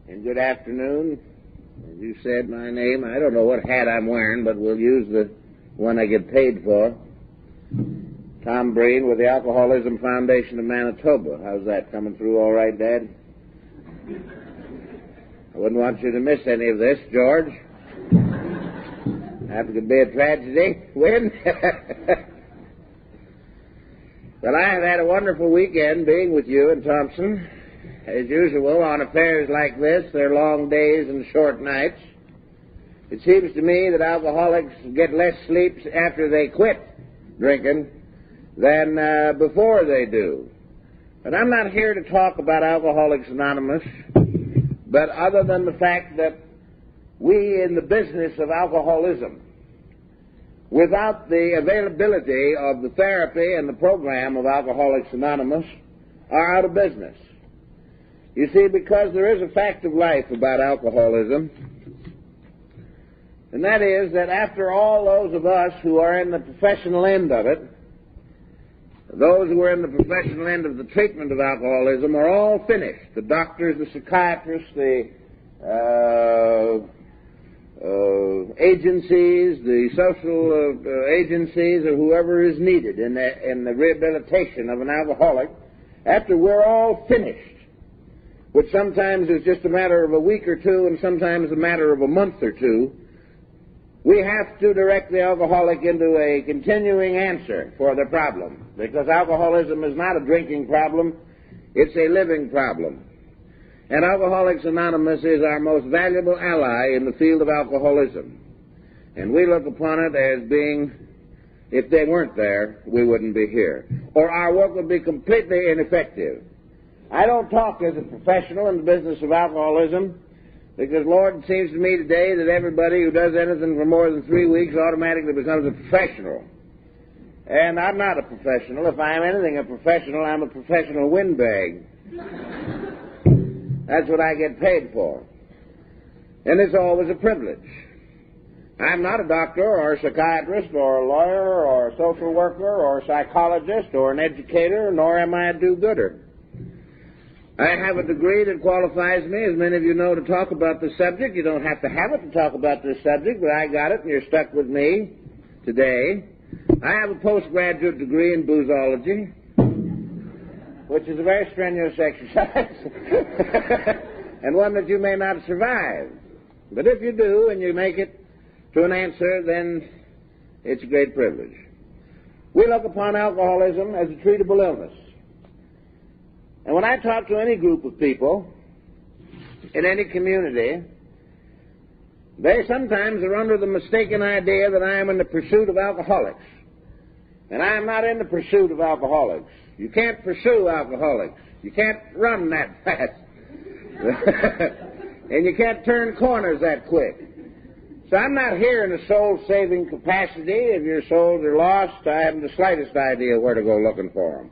and good afternoon. As you said my name, I don't know what hat I'm wearing, but we'll use the one I get paid for. Tom Breen with the Alcoholism Foundation of Manitoba. How's that coming through all right, Dad? I wouldn't want you to miss any of this, George. That could be a tragedy. Win? Well, I have had a wonderful weekend being with you and Thompson. As usual, on affairs like this, there are long days and short nights. It seems to me that alcoholics get less sleep after they quit drinking than before they do. But I'm not here to talk about Alcoholics Anonymous, but other than the fact that we in the business of alcoholism, without the availability of the therapy and the program of Alcoholics Anonymous, are out of business. You see, because there is a fact of life about alcoholism, and that is that after all those of us who are in the professional end of it, those who are in the professional end of the treatment of alcoholism are all finished. The doctors, the psychiatrists, the agencies, the social agencies, or whoever is needed in the rehabilitation of an alcoholic, after we're all finished, which sometimes is just a matter of a week or two and sometimes a matter of a month or two, we have to direct the alcoholic into a continuing answer for the problem, because alcoholism is not a drinking problem, it's a living problem. And Alcoholics Anonymous is our most valuable ally in the field of alcoholism. And we look upon it as being, if they weren't there, we wouldn't be here. Or our work would be completely ineffective. I don't talk as a professional in the business of alcoholism, because, Lord, it seems to me today that everybody who does anything for more than 3 weeks automatically becomes a professional. And I'm not a professional. If I'm anything a professional, I'm a professional windbag. That's what I get paid for. And it's always a privilege. I'm not a doctor or a psychiatrist or a lawyer or a social worker or a psychologist or an educator, nor am I a do-gooder. I have a degree that qualifies me, as many of you know, to talk about this subject. You don't have to have it to talk about this subject, but I got it and you're stuck with me today. I have a postgraduate degree in boozology, which is a very strenuous exercise, and one that you may not survive. But if you do and you make it to an answer, then it's a great privilege. We look upon alcoholism as a treatable illness. And when I talk to any group of people in any community, they sometimes are under the mistaken idea that I am in the pursuit of alcoholics. And I am not in the pursuit of alcoholics. You can't pursue alcoholics. You can't run that fast. And you can't turn corners that quick. So I'm not here in a soul-saving capacity. If your souls are lost, I haven't the slightest idea where to go looking for them.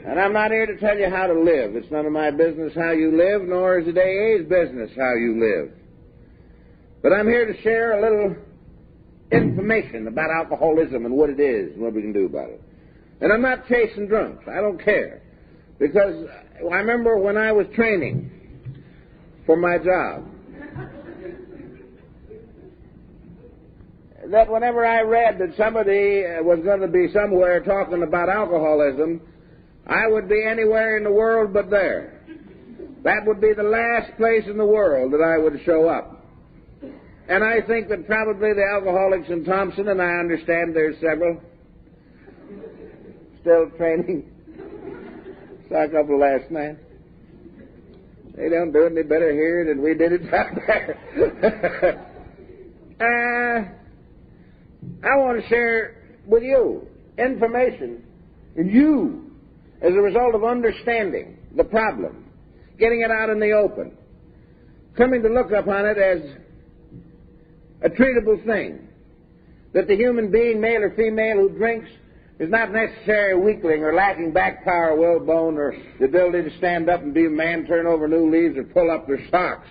And I'm not here to tell you how to live. It's none of my business how you live, nor is it AA's business how you live. But I'm here to share a little information about alcoholism and what it is and what we can do about it. And I'm not chasing drunks. I don't care. Because I remember when I was training for my job, that whenever I read that somebody was going to be somewhere talking about alcoholism, I would be anywhere in the world but there. That would be the last place in the world that I would show up. And I think that probably the alcoholics in Thompson, and I understand there's several, still training. Saw a couple last night. They don't do any better here than we did it down there. I want to share with you information, and you, as a result of understanding the problem, getting it out in the open, coming to look upon it as a treatable thing, that the human being, male or female, who drinks is not necessarily a weakling or lacking back power, will bone, or the ability to stand up and be a man, turn over new leaves, or pull up their socks.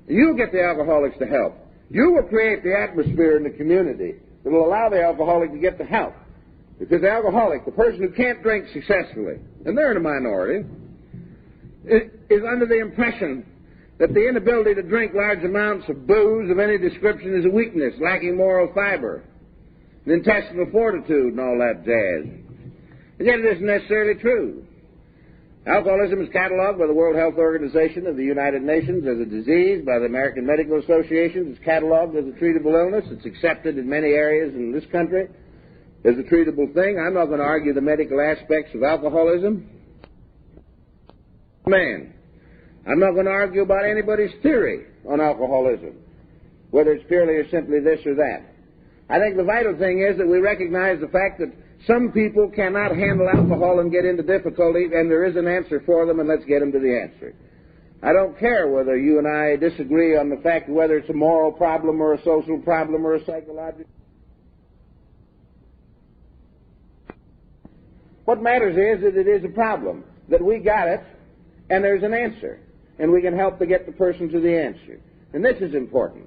You'll get the alcoholics to help. You will create the atmosphere in the community that will allow the alcoholic to get the help. Because the alcoholic, the person who can't drink successfully, and they're in a minority, is under the impression that the inability to drink large amounts of booze of any description is a weakness, lacking moral fiber, and intestinal fortitude, and all that jazz. And yet it isn't necessarily true. Alcoholism is catalogued by the World Health Organization of the United Nations as a disease, by the American Medical Association. It's catalogued as a treatable illness. It's accepted in many areas in this country as a treatable thing. I'm not going to argue the medical aspects of alcoholism. Man, I'm not going to argue about anybody's theory on alcoholism, whether it's purely or simply this or that. I think the vital thing is that we recognize the fact that some people cannot handle alcohol and get into difficulty, and there is an answer for them, and let's get them to the answer. I don't care whether you and I disagree on the fact of whether it's a moral problem or a social problem or a psychological. What matters is that it is a problem, that we got it, and there's an answer, and we can help to get the person to the answer. And this is important.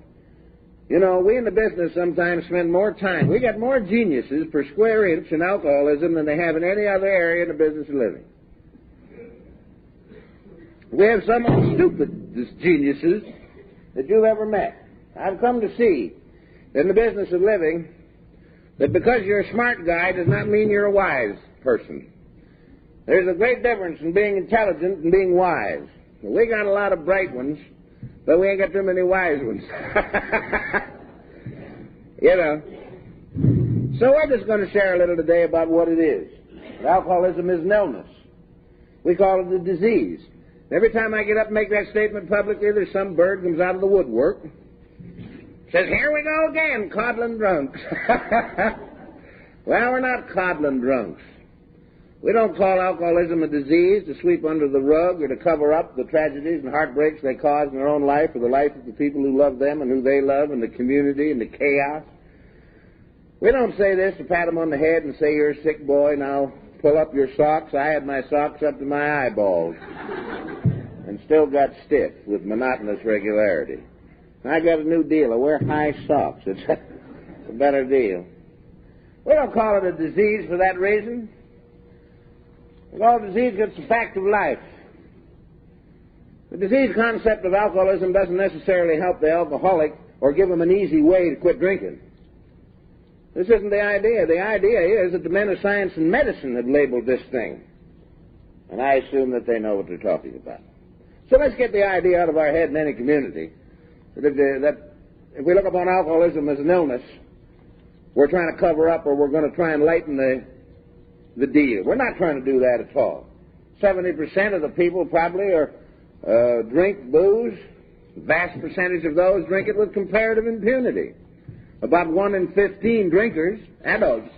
You know, we in the business sometimes spend more time. We got more geniuses per square inch in alcoholism than they have in any other area in the business of living. We have some of the stupidest geniuses that you've ever met. I've come to see in the business of living that because you're a smart guy does not mean you're a wise person. There's a great difference in being intelligent and being wise. We got a lot of bright ones, but we ain't got too many wise ones. You know. So we're just going to share a little today about what it is. Alcoholism is an illness. We call it a disease. Every time I get up and make that statement publicly, there's some bird comes out of the woodwork, says, "Here we go again, coddling drunks." Well, we're not coddling drunks. We don't call alcoholism a disease to sweep under the rug or to cover up the tragedies and heartbreaks they cause in their own life or the life of the people who love them and who they love and the community and the chaos. We don't say this to pat them on the head and say, "You're a sick boy, now pull up your socks." I had my socks up to my eyeballs and still got stiff with monotonous regularity. I got a new deal. I wear high socks. It's a better deal. We don't call it a disease for that reason. Well, disease gets a fact of life. The disease concept of alcoholism doesn't necessarily help the alcoholic or give him an easy way to quit drinking. This isn't the idea. The idea is that the men of science and medicine have labeled this thing. And I assume that they know what they're talking about. So let's get the idea out of our head in any community that if we look upon alcoholism as an illness, we're trying to cover up or we're going to try and lighten the deal. We're not trying to do that at all. 70% of the people probably drink booze. The vast percentage of those drink it with comparative impunity. About 1 in 15 drinkers, adults,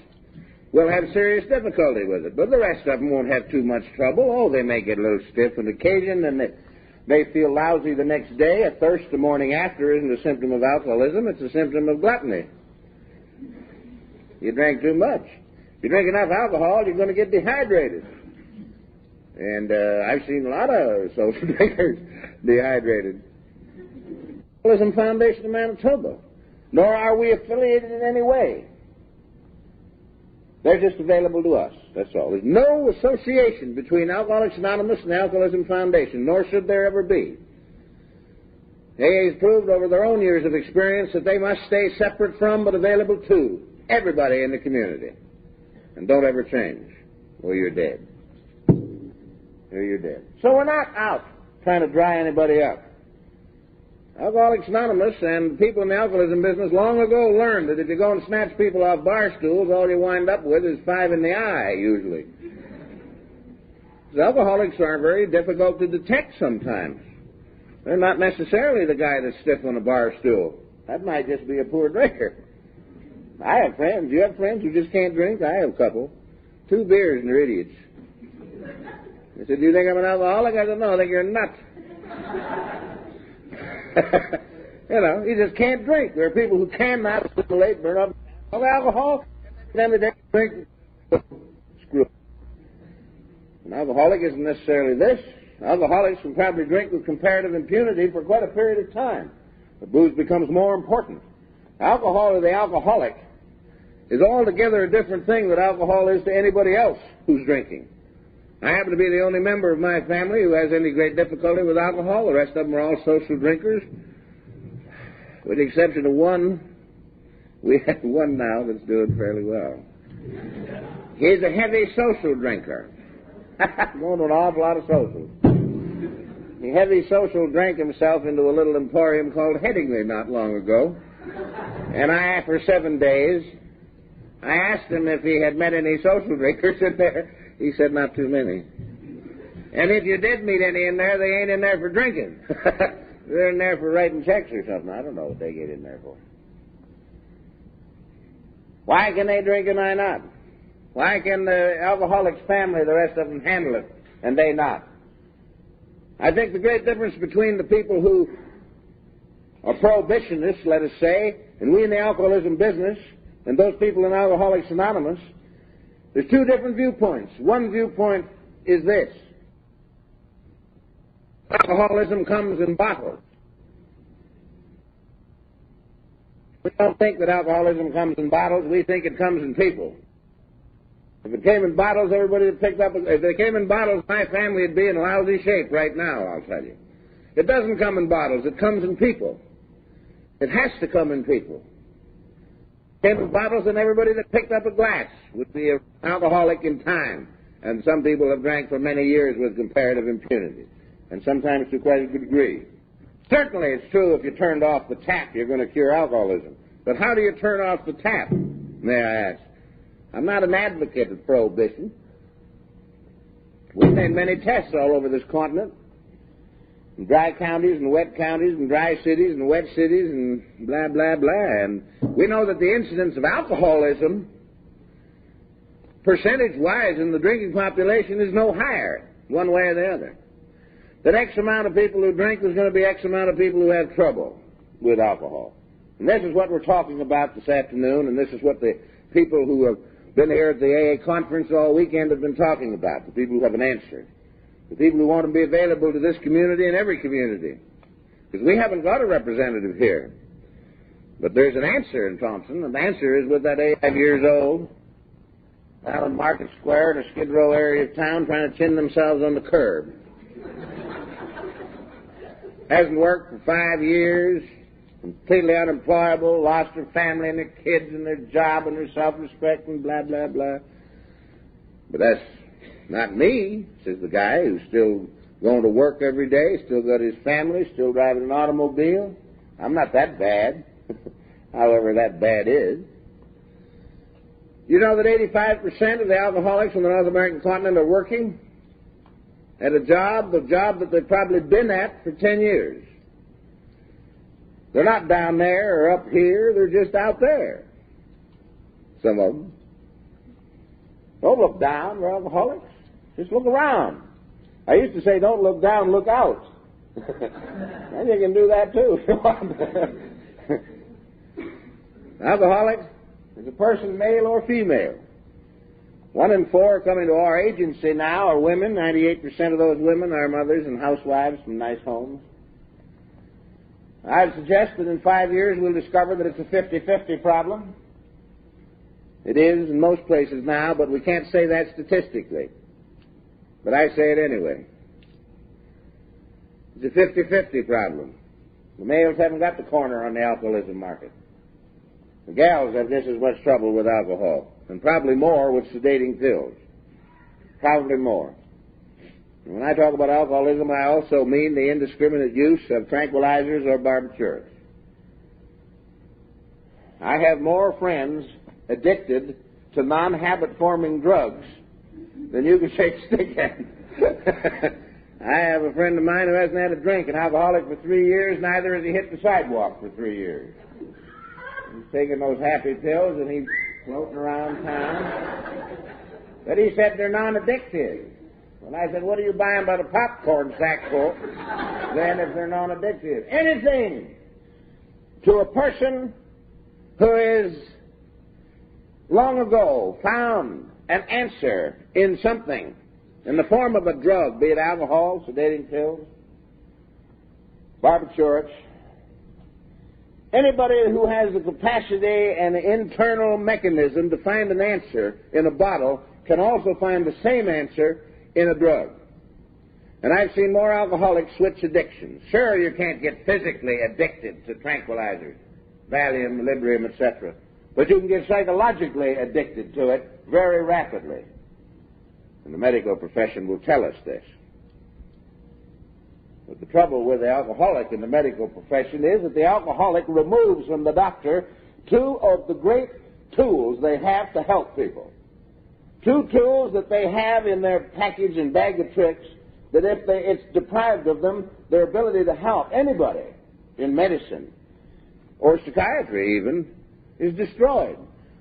will have serious difficulty with it. But the rest of them won't have too much trouble. Oh, they may get a little stiff on occasion, and they feel lousy the next day. A thirst the morning after isn't a symptom of alcoholism. It's a symptom of gluttony. You drank too much. If you drink enough alcohol, you're going to get dehydrated. And I've seen a lot of social drinkers dehydrated. Alcoholism Foundation of Manitoba. Nor are we affiliated in any way. They're just available to us. That's all. There's no association between Alcoholics Anonymous and the Alcoholism Foundation, nor should there ever be. AA has proved over their own years of experience that they must stay separate from but available to everybody in the community. And don't ever change, or you're dead. Or you're dead. So we're not out trying to dry anybody up. Alcoholics Anonymous and people in the alcoholism business long ago learned that if you go and snatch people off bar stools, all you wind up with is 5 in the eye, usually. The alcoholics are very difficult to detect sometimes. They're not necessarily the guy that's stiff on a bar stool. That might just be a poor drinker. I have friends. You have friends who just can't drink? I have a couple. 2 beers and they're idiots. They said, "Do you think I'm an alcoholic?" I said, "No, I think you're a nut." You know, you just can't drink. There are people who cannot assimilate, burn up alcohol, and then they drink. Screw. An alcoholic isn't necessarily this. Alcoholics can probably drink with comparative impunity for quite a period of time. The booze becomes more important. Alcohol to the alcoholic is altogether a different thing than alcohol is to anybody else who's drinking. I happen to be the only member of my family who has any great difficulty with alcohol. The rest of them are all social drinkers. With the exception of one, we have one now that's doing fairly well. He's a heavy social drinker. Going to an awful lot of socials. He heavy social drank himself into a little emporium called Headingley not long ago. And after 7 days, I asked him if he had met any social drinkers in there. He said not too many. And if you did meet any in there, they ain't in there for drinking. They're in there for writing checks or something. I don't know what they get in there for. Why can they drink and I not? Why can the alcoholic's family, the rest of them, handle it, and they not? I think the great difference between the people who are prohibitionists, let us say, and we in the alcoholism business, and those people in Alcoholics Anonymous, there's two different viewpoints. One viewpoint is this. Alcoholism comes in bottles. We don't think that alcoholism comes in bottles. We think it comes in people. If it came in bottles, everybody would pick up. If it came in bottles, my family would be in lousy shape right now, I'll tell you. It doesn't come in bottles. It comes in people. It has to come in people. If it came in bottles, then everybody that picked up a glass would be an alcoholic in time. And some people have drank for many years with comparative impunity, and sometimes to quite a good degree. Certainly it's true if you turned off the tap, you're going to cure alcoholism. But how do you turn off the tap, may I ask? I'm not an advocate of prohibition. We've made many tests all over this continent, in dry counties and wet counties and dry cities and wet cities and blah, blah, blah. And we know that the incidence of alcoholism, percentage-wise in the drinking population, is no higher, one way or the other. That X amount of people who drink, there's going to be X amount of people who have trouble with alcohol. And this is what we're talking about this afternoon, and this is what the people who have been here at the AA conference all weekend have been talking about, the people who have an answer, the people who want to be available to this community and every community. Because we haven't got a representative here. But there's an answer in Thompson, and the answer is with that 85 years old, out in Market Square in a Skid Row area of town trying to chin themselves on the curb. Hasn't worked for 5 years, completely unemployable, lost her family and their kids and their job and their self-respect and blah, blah, blah. But that's not me, says the guy who's still going to work every day, still got his family, still driving an automobile. I'm not that bad, however that bad is. You know that 85% of the alcoholics on the North American continent are working at a job that they've probably been at for 10 years. They're not down there or up here, they're just out there. Some of them. Don't look down, we're alcoholics. Just look around. I used to say, don't look down, look out. And you can do that too if you want. Alcoholic is a person, male or female. 1 in 4 coming to our agency now are women. 98% of those women are mothers and housewives from nice homes. I'd suggest that in 5 years we'll discover that it's a 50-50 problem. It is in most places now, but we can't say that statistically. But I say it anyway. It's a 50-50 problem. The males haven't got the corner on the alcoholism market. The gals have just as much trouble with alcohol, and probably more with sedating pills. Probably more. And when I talk about alcoholism, I also mean the indiscriminate use of tranquilizers or barbiturates. I have more friends addicted to non-habit-forming drugs than you can shake a stick at. I have a friend of mine who hasn't had a drink, an alcoholic for 3 years, neither has he hit the sidewalk for 3 years. He's taking those happy pills and he's floating around town. But he said they're non-addictive. When I said, what are you buying but a popcorn sack full? Then if they're non-addictive. Anything to a person who is long ago found an answer in something, in the form of a drug, be it alcohol, sedating pills, barbiturates. Anybody who has the capacity and the internal mechanism to find an answer in a bottle can also find the same answer in a drug. And I've seen more alcoholics switch addictions. Sure, you can't get physically addicted to tranquilizers, Valium, Librium, etc., but you can get psychologically addicted to it very rapidly. And the medical profession will tell us this. But the trouble with the alcoholic in the medical profession is that the alcoholic removes from the doctor two of the great tools they have to help people. Two tools that they have in their package and bag of tricks that if it's deprived of them, their ability to help anybody in medicine or psychiatry even is destroyed.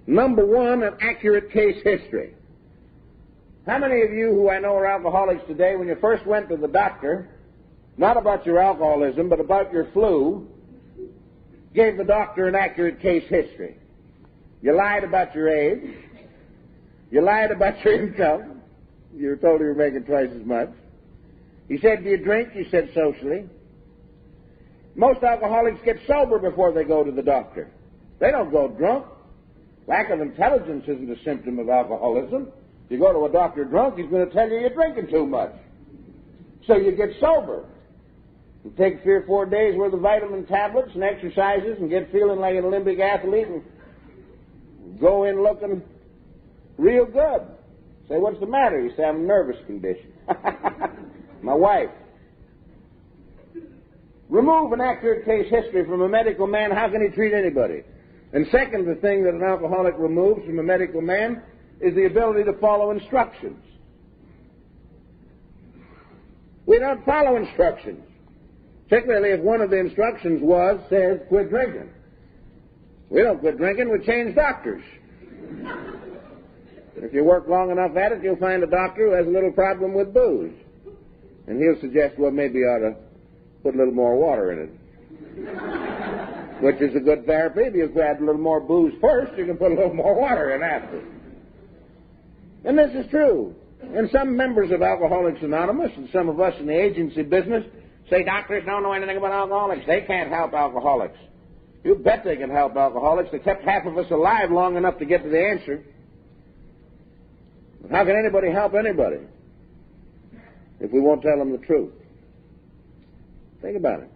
Number one, an accurate case history. How many of you who I know are alcoholics today, when you first went to the doctor, not about your alcoholism, but about your flu, gave the doctor an accurate case history? You lied about your age. You lied about your income. You were told you were making twice as much. He said, do you drink? You said socially. Most alcoholics get sober before they go to the doctor. They don't go drunk. Lack of intelligence isn't a symptom of alcoholism. If you go to a doctor drunk, he's going to tell you you're drinking too much. So you get sober. You take 3 or 4 days worth of vitamin tablets and exercises and get feeling like an Olympic athlete and go in looking real good. Say, what's the matter? You say, I'm a nervous condition. My wife. Remove an accurate case history from a medical man, how can he treat anybody? And second, the thing that an alcoholic removes from a medical man is the ability to follow instructions. We don't follow instructions. Particularly if one of the instructions says, quit drinking. We don't quit drinking, we change doctors. If you work long enough at it, you'll find a doctor who has a little problem with booze. And he'll suggest, well, maybe you ought to put a little more water in it. Which is a good therapy. If you add a little more booze first, you can put a little more water in after. And this is true. And some members of Alcoholics Anonymous and some of us in the agency business say doctors don't know anything about alcoholics. They can't help alcoholics. You bet they can help alcoholics. They kept half of us alive long enough to get to the answer. But how can anybody help anybody if we won't tell them the truth? Think about it.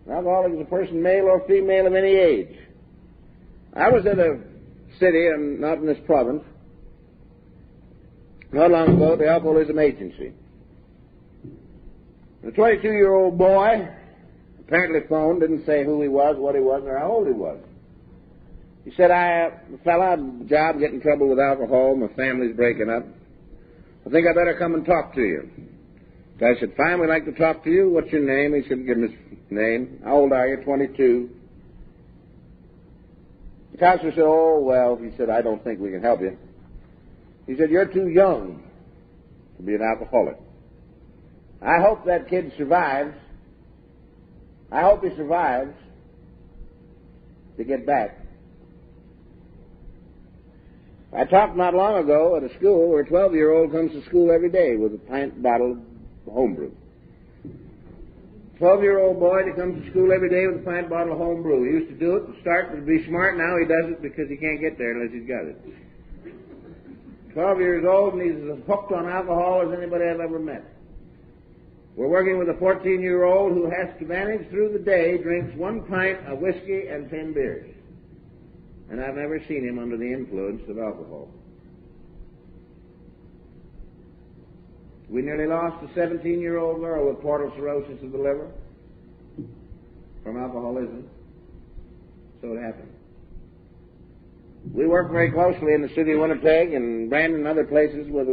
An alcoholic is a person, male or female, of any age. I was in a city, and not in this province, not long ago, the Alcoholism Agency. A 22-year-old boy apparently phoned, didn't say who he was, what he was, or how old he was. He said, fella, I have a job, get in trouble with alcohol, my family's breaking up. I think I better come and talk to you. So I said, fine, we'd like to talk to you. What's your name? He said, give him his name. How old are you? 22. The counselor said, oh, well, he said, I don't think we can help you. He said, you're too young to be an alcoholic. I hope that kid survives. I hope he survives to get back. I talked not long ago at a school where a 12-year-old comes to school every day with a pint bottle of homebrew. 12-year-old boy that comes to school every day with a pint bottle of homebrew. He used to do it to start to be smart. Now he does it because he can't get there unless he's got it. 12 years old, and he's as hooked on alcohol as anybody I've ever met. We're working with a 14-year-old who has to manage through the day, drinks 1 pint of whiskey and 10 beers. And I've never seen him under the influence of alcohol. We nearly lost a 17-year-old girl with portal cirrhosis of the liver from alcoholism. So it happened. We work very closely in the city of Winnipeg and Brandon and other places with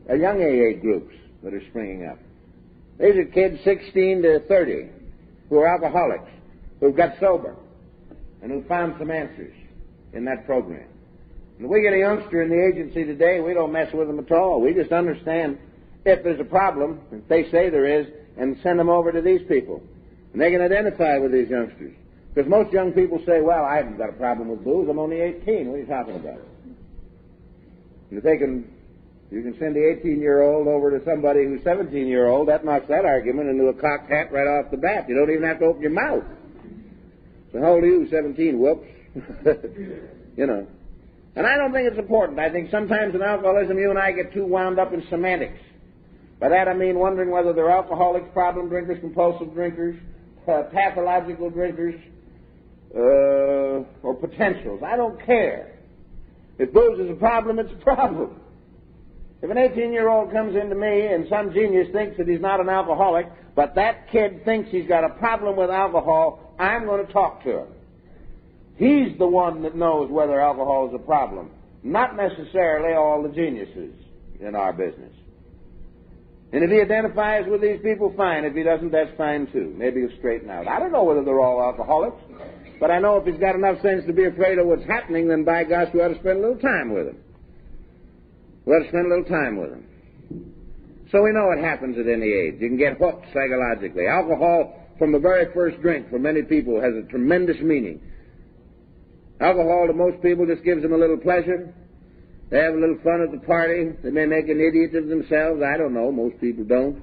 a young AA groups that are springing up. These are kids 16 to 30 who are alcoholics, who've got sober, and who found some answers in that program. And we get a youngster in the agency today, we don't mess with them at all. We just understand if there's a problem, if they say there is, and send them over to these people. And they can identify with these youngsters. Because most young people say, well, I haven't got a problem with booze, I'm only 18. What are you talking about? And if they can, you can send the 18-year-old over to somebody who's 17-year-old, that knocks that argument into a cocked hat right off the bat. You don't even have to open your mouth. So how old are you? 17. Whoops. You know. And I don't think it's important. I think sometimes in alcoholism you and I get too wound up in semantics. By that I mean wondering whether they're alcoholics, problem drinkers, compulsive drinkers, pathological drinkers, or potentials. I don't care. If booze is a problem, it's a problem. If an 18-year-old comes into me and some genius thinks that he's not an alcoholic, but that kid thinks he's got a problem with alcohol, I'm going to talk to him. He's the one that knows whether alcohol is a problem, not necessarily all the geniuses in our business. And if he identifies with these people, fine. If he doesn't, that's fine too. Maybe he'll straighten out. I don't know whether they're all alcoholics, but I know if he's got enough sense to be afraid of what's happening, then by gosh, we ought to spend a little time with him. We ought to spend a little time with him. So we know it happens at any age. You can get hooked psychologically. Alcohol, from the very first drink, for many people, has a tremendous meaning. Alcohol to most people just gives them a little pleasure. They have a little fun at the party. They may make an idiot of themselves. I don't know. Most people don't.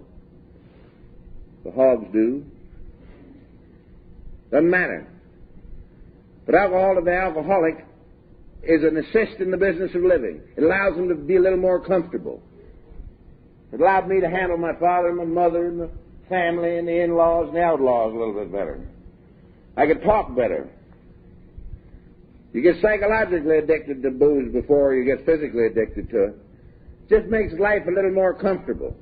The hogs do. Doesn't matter. But alcohol to the alcoholic is an assist in the business of living. It allows them to be a little more comfortable. It allowed me to handle my father and my mother and the family and the in-laws and the outlaws a little bit better. I could talk better. You get psychologically addicted to booze before you get physically addicted to it. It just makes life a little more comfortable.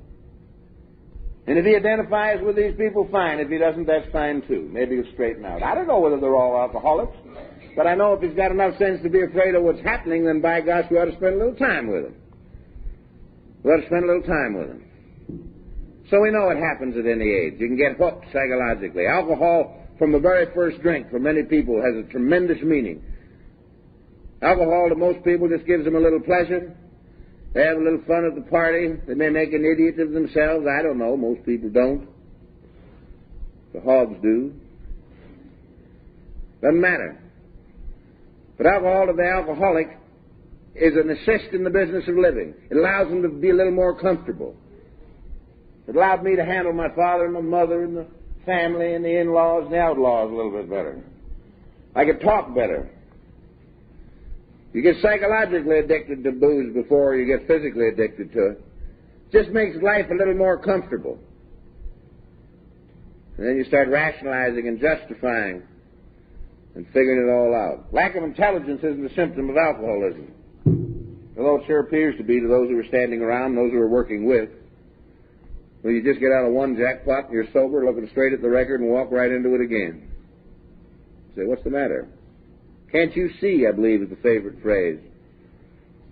And if he identifies with these people, fine. If he doesn't, that's fine too. Maybe he'll straighten out. I don't know whether they're all alcoholics, but I know if he's got enough sense to be afraid of what's happening, then by gosh, we ought to spend a little time with him. We ought to spend a little time with him. So we know it happens at any age. You can get hooked psychologically. Alcohol, from the very first drink, for many people, has a tremendous meaning. Alcohol to most people just gives them a little pleasure. They have a little fun at the party. They may make an idiot of themselves. I don't know. Most people don't. The hogs do. Doesn't matter. But alcohol to the alcoholic is an assist in the business of living. It allows them to be a little more comfortable. It allowed me to handle my father and my mother and the family and the in-laws and the outlaws a little bit better. I could talk better. You get psychologically addicted to booze before you get physically addicted to it. It just makes life a little more comfortable. And then you start rationalizing and justifying and figuring it all out. Lack of intelligence isn't a symptom of alcoholism, although it sure appears to be to those who are standing around, those who are working with. Well, you just get out of one jackpot and you're sober, looking straight at the record and walk right into it again. You say, what's the matter? Can't you see, I believe, is the favorite phrase.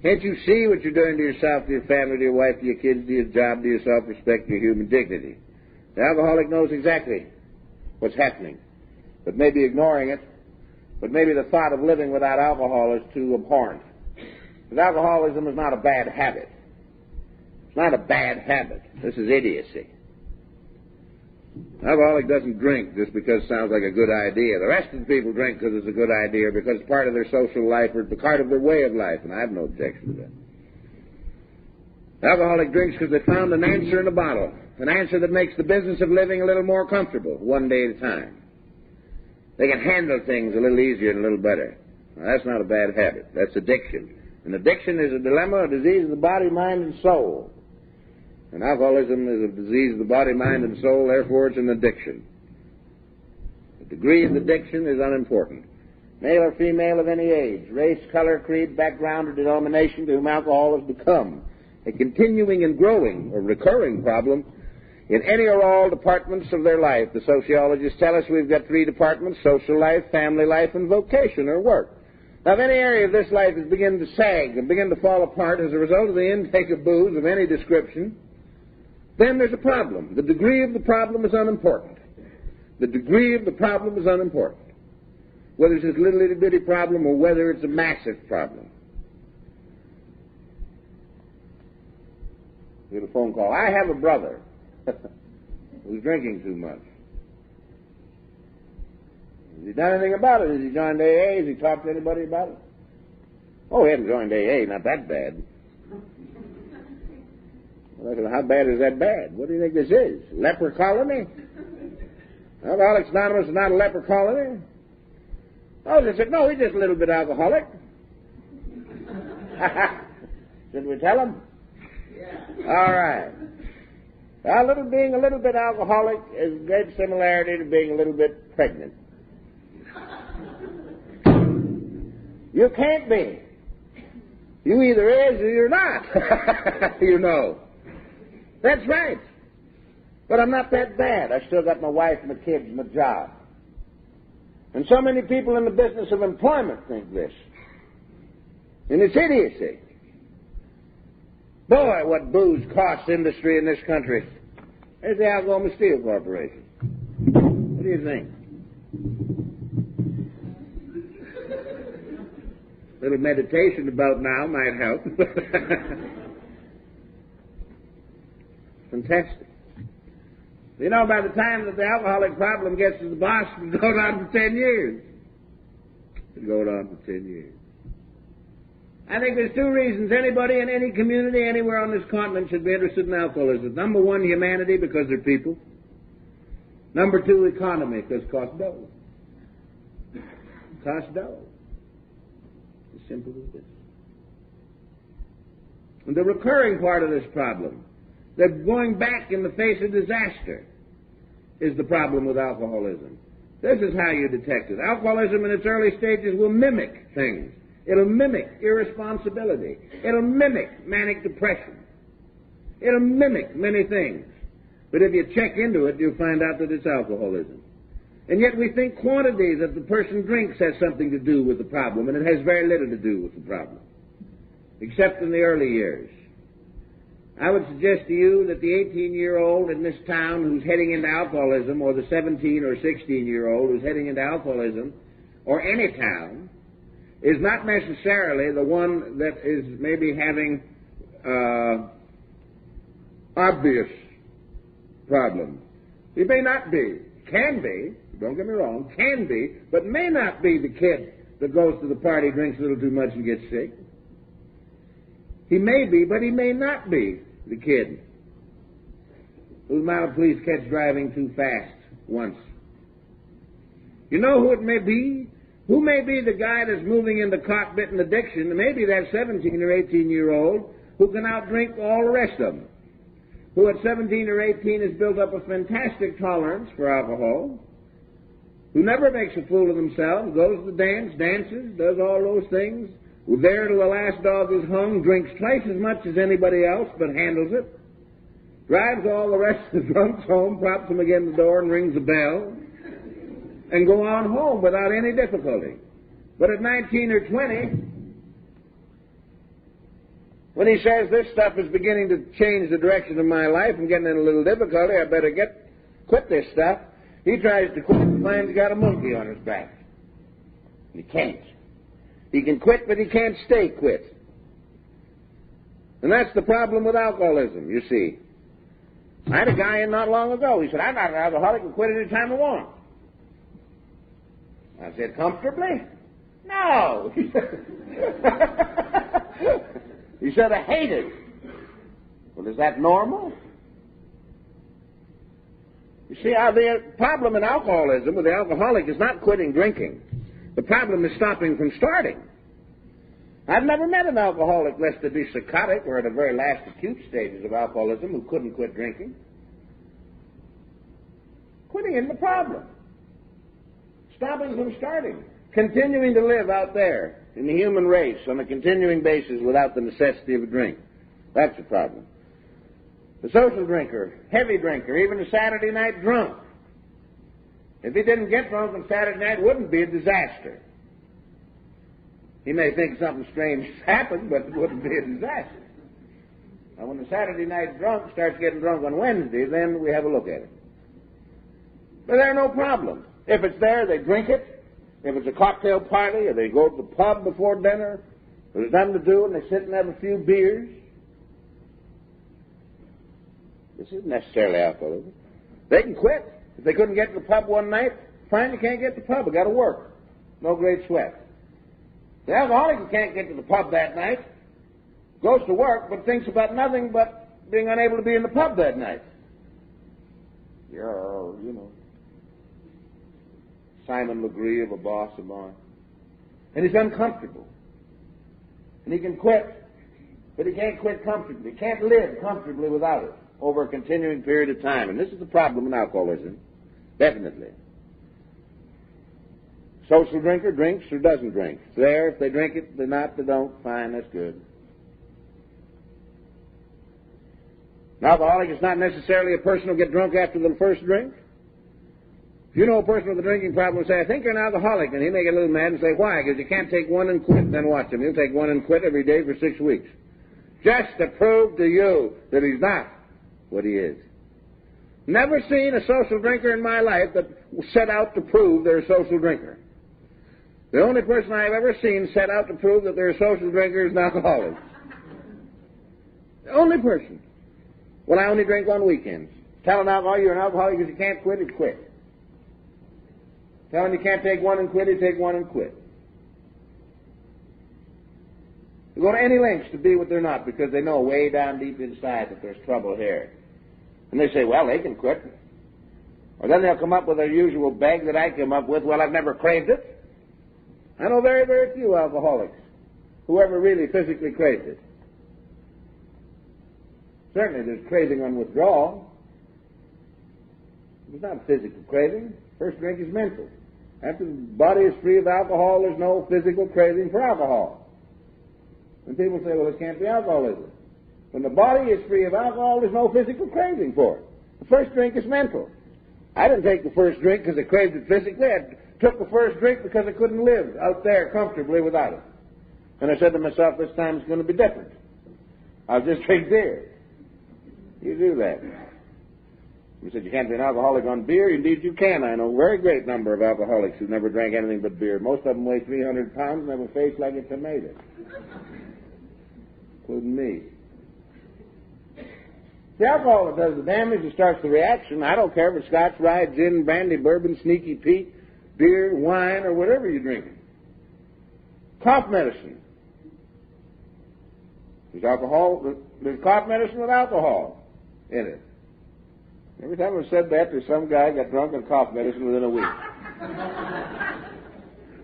Can't you see what you're doing to yourself, to your family, to your wife, to your kids, to your job, to your self-respect, to your human dignity? The alcoholic knows exactly what's happening, but maybe ignoring it, but maybe the thought of living without alcohol is too abhorrent. Because alcoholism is not a bad habit. It's not a bad habit. This is idiocy. An alcoholic doesn't drink just because it sounds like a good idea. The rest of the people drink because it's a good idea, or because it's part of their social life, or it's part of their way of life, and I have no objection to that. The alcoholic drinks because they found an answer in a bottle, an answer that makes the business of living a little more comfortable, one day at a time. They can handle things a little easier and a little better. Now, that's not a bad habit. That's addiction. And addiction is a dilemma, a disease of the body, mind, and soul. And alcoholism is a disease of the body, mind, and soul, therefore it's an addiction. The degree of addiction is unimportant. Male or female of any age, race, color, creed, background, or denomination to whom alcohol has become a continuing and growing or recurring problem in any or all departments of their life. The sociologists tell us we've got 3 departments: social life, family life, and vocation or work. Now, if any area of this life is beginning to sag and begin to fall apart as a result of the intake of booze of any description, then there's a problem. The degree of the problem is unimportant. The degree of the problem is unimportant. Whether it's a little itty-bitty problem or whether it's a massive problem. We get a phone call. I have a brother who's drinking too much. Has he done anything about it? Has he joined AA? Has he talked to anybody about it? Oh, he hasn't joined AA. Not that bad. Well, how bad is that bad? What do you think this is? Leper colony? Alcoholics Anonymous is not a leper colony. Oh, they said, no, he's just a little bit alcoholic. Should we tell them? Yeah. All right. Being a little bit alcoholic is great similarity to being a little bit pregnant. You can't be. You either is or you're not. You know. That's right. But I'm not that bad. I still got my wife, my kids, my job. And so many people in the business of employment think this. And it's idiocy. Boy, what booze costs industry in this country. There's the Algoma Steel Corporation. What do you think? A little meditation about now might help. Fantastic. You know, by the time that the alcoholic problem gets to the boss, it'll go on for 10 years. It'll go on for 10 years. I think there's two reasons anybody in any community anywhere on this continent should be interested in alcoholism. Number one, humanity, because they're people. Number two, economy, because it costs dough. It costs dough. As simple as this. And the recurring part of this problem, that going back in the face of disaster, is the problem with alcoholism. This is how you detect it. Alcoholism in its early stages will mimic things. It'll mimic irresponsibility. It'll mimic manic depression. It'll mimic many things. But if you check into it, you'll find out that it's alcoholism. And yet we think quantity that the person drinks has something to do with the problem, and it has very little to do with the problem, except in the early years. I would suggest to you that the 18-year-old in this town who's heading into alcoholism, or the 17 or 16-year-old who's heading into alcoholism, or any town, is not necessarily the one that is maybe having obvious problems. He may not be. Can be. Don't get me wrong. Can be. But may not be the kid that goes to the party, drinks a little too much, and gets sick. He may be, but he may not be the kid whose mounted police catch driving too fast once. You know who it may be? Who may be the guy that's moving into cock-bitten addiction? Maybe that 17 or 18-year-old who can outdrink all the rest of them, who at 17 or 18 has built up a fantastic tolerance for alcohol, who never makes a fool of himself, goes to the dance, dances, does all those things, who's there till the last dog is hung, drinks twice as much as anybody else, but handles it, drives all the rest of the drunks home, props them against the door and rings the bell, and go on home without any difficulty. But at 19 or 20, when he says this stuff is beginning to change the direction of my life, I'm getting in a little difficulty, I better quit this stuff, he tries to quit and finds he's got a monkey on his back. He can't. He can quit, but he can't stay quit. And that's the problem with alcoholism, you see. I had a guy in not long ago. He said, I'm not an alcoholic, I can quit any time I want. I said, comfortably? No. He said, I hate it. Well, is that normal? You see, the problem in alcoholism with the alcoholic is not quitting drinking. The problem is stopping from starting. I've never met an alcoholic, lest it be psychotic or at the very last acute stages of alcoholism, who couldn't quit drinking. Quitting isn't the problem. Stopping from starting. Continuing to live out there in the human race on a continuing basis without the necessity of a drink. That's the problem. The social drinker, heavy drinker, even a Saturday night drunk. If he didn't get drunk on Saturday night, it wouldn't be a disaster. He may think something strange has happened, but it wouldn't be a disaster. Now, when the Saturday night drunk starts getting drunk on Wednesday, then we have a look at it. But there are no problems. If it's there, they drink it. If it's a cocktail party, or they go to the pub before dinner, there's nothing to do, and they sit and have a few beers. This isn't necessarily alcoholism. They can quit. If they couldn't get to the pub one night, fine, you can't get to the pub. I've got to work. No great sweat. The alcoholic who can't get to the pub that night goes to work, but thinks about nothing but being unable to be in the pub that night. You know, Simon Legree of a boss of mine. And he's uncomfortable. And he can quit, but he can't quit comfortably. He can't live comfortably without it over a continuing period of time. And this is the problem in alcoholism, definitely. Social drinker drinks or doesn't drink. It's there. If they drink it, they're not, they don't. Fine, that's good. An alcoholic is not necessarily a person who'll get drunk after the first drink. If you know a person with a drinking problem, say, I think you're an alcoholic, and he may get a little mad and say, why? Because you can't take one and quit. Then watch him. He'll take one and quit every day for 6 weeks. Just to prove to you that he's not what he is. Never seen a social drinker in my life that set out to prove they're a social drinker. The only person I've ever seen set out to prove that they're a social drinker is an alcoholic. The only person. Well, I only drink on weekends. Tell an alcoholic you're an alcoholic because you can't quit, he'd quit. Tell him you can't take one and quit, he'd take one and quit. They go to any lengths to be what they're not because they know way down deep inside that there's trouble here. And they say, well, they can quit. Or then they'll come up with their usual beg that I come up with, well, I've never craved it. I know very, very few alcoholics who ever really physically craved it. Certainly there's craving on withdrawal. It's not physical craving. First drink is mental. After the body is free of alcohol, there's no physical craving for alcohol. And people say, well, this can't be alcoholism. When the body is free of alcohol, there's no physical craving for it. The first drink is mental. I didn't take the first drink because I craved it physically. I took the first drink because I couldn't live out there comfortably without it. And I said to myself, this time it's going to be different. I'll just drink beer. You do that. You said you can't be an alcoholic on beer. Indeed you can. I know a very great number of alcoholics who never drank anything but beer. Most of them weigh 300 pounds and have a face like a tomato. Including me. The alcohol that does the damage, it starts the reaction. I don't care if it's scotch, rye, gin, brandy, bourbon, sneaky Pete, beer, wine, or whatever you're drinking. Cough medicine. There's cough medicine with alcohol in it. Every time I've said that, there's some guy got drunk on cough medicine within a week.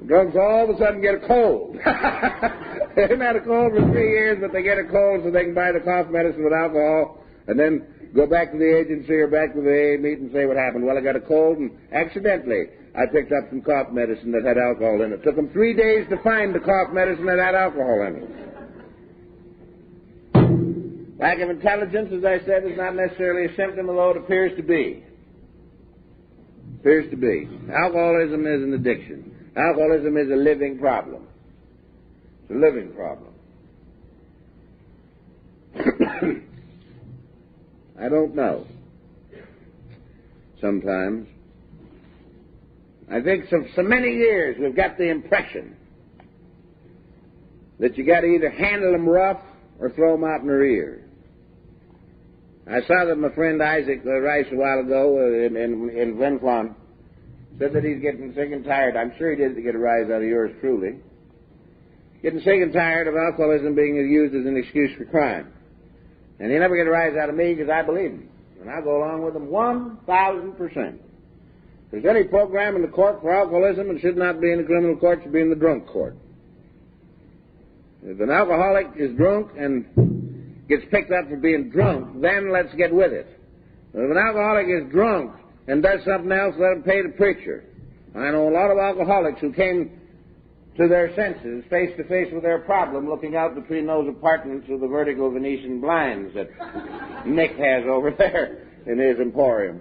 Drunks all of a sudden get a cold. They've had a cold for 3 years, but they get a cold so they can buy the cough medicine with alcohol and then go back to the agency or back to the AA meet and say what happened. Well, I got a cold and accidentally I picked up some cough medicine that had alcohol in it. It took them 3 days to find the cough medicine that had alcohol in it. Lack of intelligence, as I said, is not necessarily a symptom, although it appears to be. Appears to be. Alcoholism is an addiction. Alcoholism is a living problem. It's a living problem. I don't know. Sometimes. I think so many years we've got the impression that you got to either handle them rough or throw them out in their ear. I saw that my friend Isaac Rice a while ago in Vinflon said that he's getting sick and tired. I'm sure he did to get a rise out of yours truly. Getting sick and tired of alcoholism being used as an excuse for crime. And he'll never get a rise out of me because I believe him. And I'll go along with him 1,000%. If there's any program in the court for alcoholism, it should not be in the criminal court, it should be in the drunk court. If an alcoholic is drunk and gets picked up for being drunk, then let's get with it. But if an alcoholic is drunk and does something else, let him pay the preacher. I know a lot of alcoholics who came to their senses, face to face with their problem, looking out between those apartments with the vertical Venetian blinds that Nick has over there in his emporium.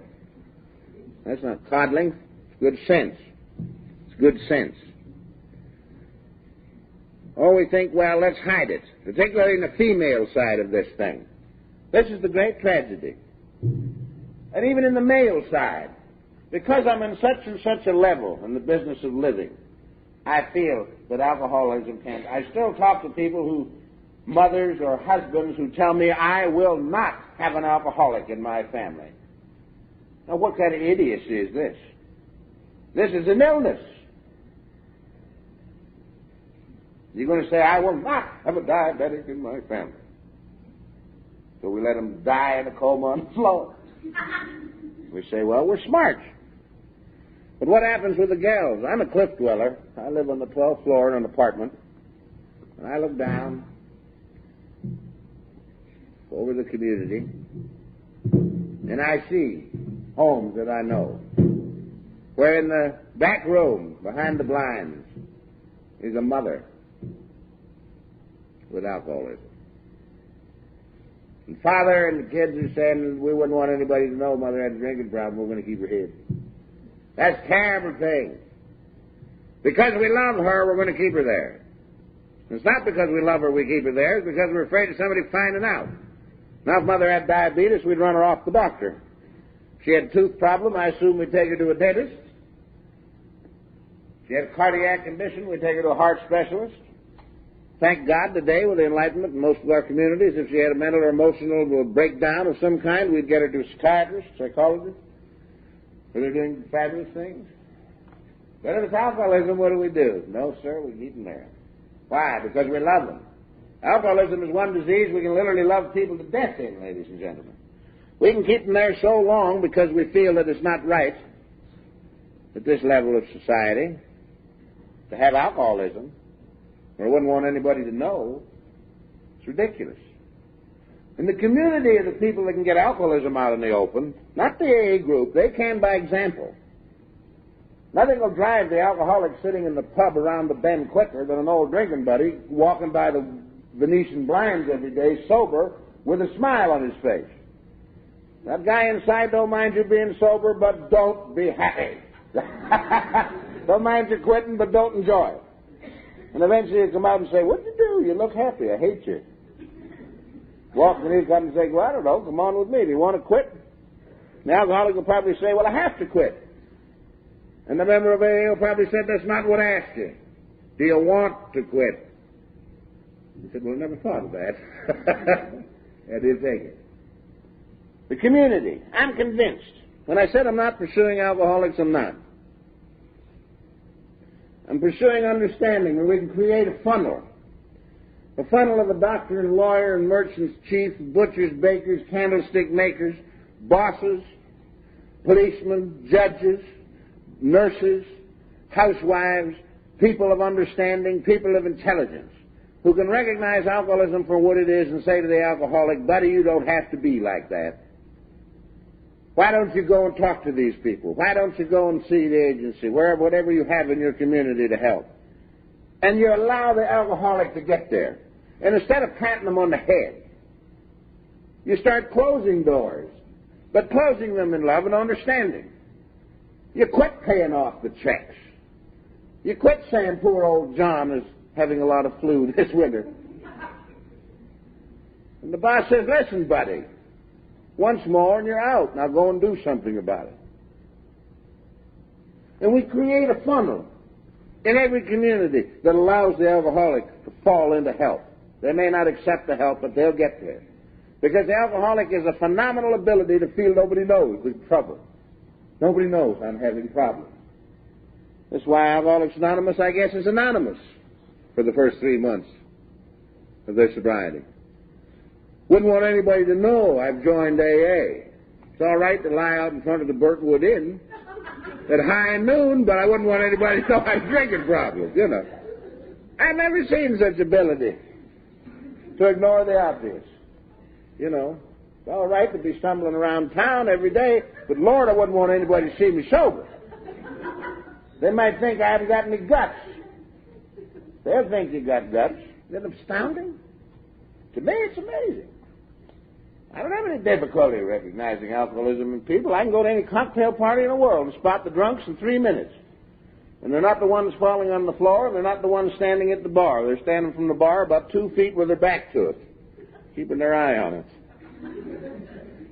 That's not coddling. It's good sense. It's good sense. Or we think, well, let's hide it, particularly in the female side of this thing. This is the great tragedy. And even in the male side, because I'm in such and such a level in the business of living, I feel that alcoholism can't. I still talk to people who, mothers or husbands, who tell me I will not have an alcoholic in my family. Now, what kind of idiocy is this? This is an illness. You're going to say, I will not have a diabetic in my family. So we let them die in a coma on the floor. We say, well, we're smart. But what happens with the gals? I'm a cliff dweller. I live on the 12th floor in an apartment. And I look down over the community, and I see homes that I know, where in the back room, behind the blinds, is a mother with alcoholism. And father and the kids are saying, we wouldn't want anybody to know mother had a drinking problem, we're going to keep her hid. That's a terrible thing. Because we love her, we're going to keep her there. It's not because we love her we keep her there, it's because we're afraid of somebody finding out. Now, if mother had diabetes, we'd run her off the doctor. If she had a tooth problem, I assume we'd take her to a dentist. If she had a cardiac condition, we'd take her to a heart specialist. Thank God today, with the enlightenment in most of our communities, if she had a mental or emotional breakdown of some kind, we'd get her to a psychiatrist, psychologist, where they're doing fabulous things. But if it's alcoholism, what do? No, sir, we keep them there. Why? Because we love them. Alcoholism is one disease we can literally love people to death in, ladies and gentlemen. We can keep them there so long because we feel that it's not right at this level of society to have alcoholism, or wouldn't want anybody to know. It's ridiculous. In the community of the people that can get alcoholism out in the open, not the AA group, they can by example. Nothing will drive the alcoholic sitting in the pub around the bend quicker than an old drinking buddy walking by the Venetian blinds every day sober with a smile on his face. That guy inside don't mind you being sober, but don't be happy. Don't mind you quitting, but don't enjoy it. And eventually he'll come out and say, what'd you do? You look happy. I hate you. Walk and he'll come and say, well, I don't know. Come on with me. Do you want to quit? The alcoholic will probably say, well, I have to quit. And the member of AA will probably say, that's not what I asked you. Do you want to quit? He said, well, I never thought of that. And he'll take it. The community. I'm convinced. When I said I'm not pursuing alcoholics, I'm not. I'm pursuing understanding where we can create a funnel. A funnel of a doctor and lawyer and merchants, chiefs, butchers, bakers, candlestick makers, bosses, policemen, judges, nurses, housewives, people of understanding, people of intelligence, who can recognize alcoholism for what it is and say to the alcoholic, buddy, you don't have to be like that. Why don't you go and talk to these people? Why don't you go and see the agency, whatever you have in your community to help? And you allow the alcoholic to get there. And instead of patting them on the head, you start closing doors, but closing them in love and understanding. You quit paying off the checks. You quit saying poor old John is having a lot of flu this winter. And the boss says, listen, buddy, once more and you're out. Now go and do something about it. And we create a funnel in every community that allows the alcoholic to fall into help. They may not accept the help, but they'll get there. Because the alcoholic is a phenomenal ability to feel nobody knows the trouble. Nobody knows I'm having problems. That's why Alcoholics Anonymous, I guess, is anonymous for the first 3 months of their sobriety. Wouldn't want anybody to know I've joined AA. It's all right to lie out in front of the Burtwood Inn at high noon, but I wouldn't want anybody to know I have drinking problems, you know. I've never seen such ability to ignore the obvious, you know. It's all right to be stumbling around town every day, but Lord, I wouldn't want anybody to see me sober. They might think I haven't got any guts. They'll think you got guts. Isn't it astounding? To me, it's amazing. I don't have any difficulty recognizing alcoholism in people. I can go to any cocktail party in the world and spot the drunks in 3 minutes. And they're not the ones falling on the floor, and they're not the ones standing at the bar. They're standing from the bar about 2 feet with their back to it, keeping their eye on it.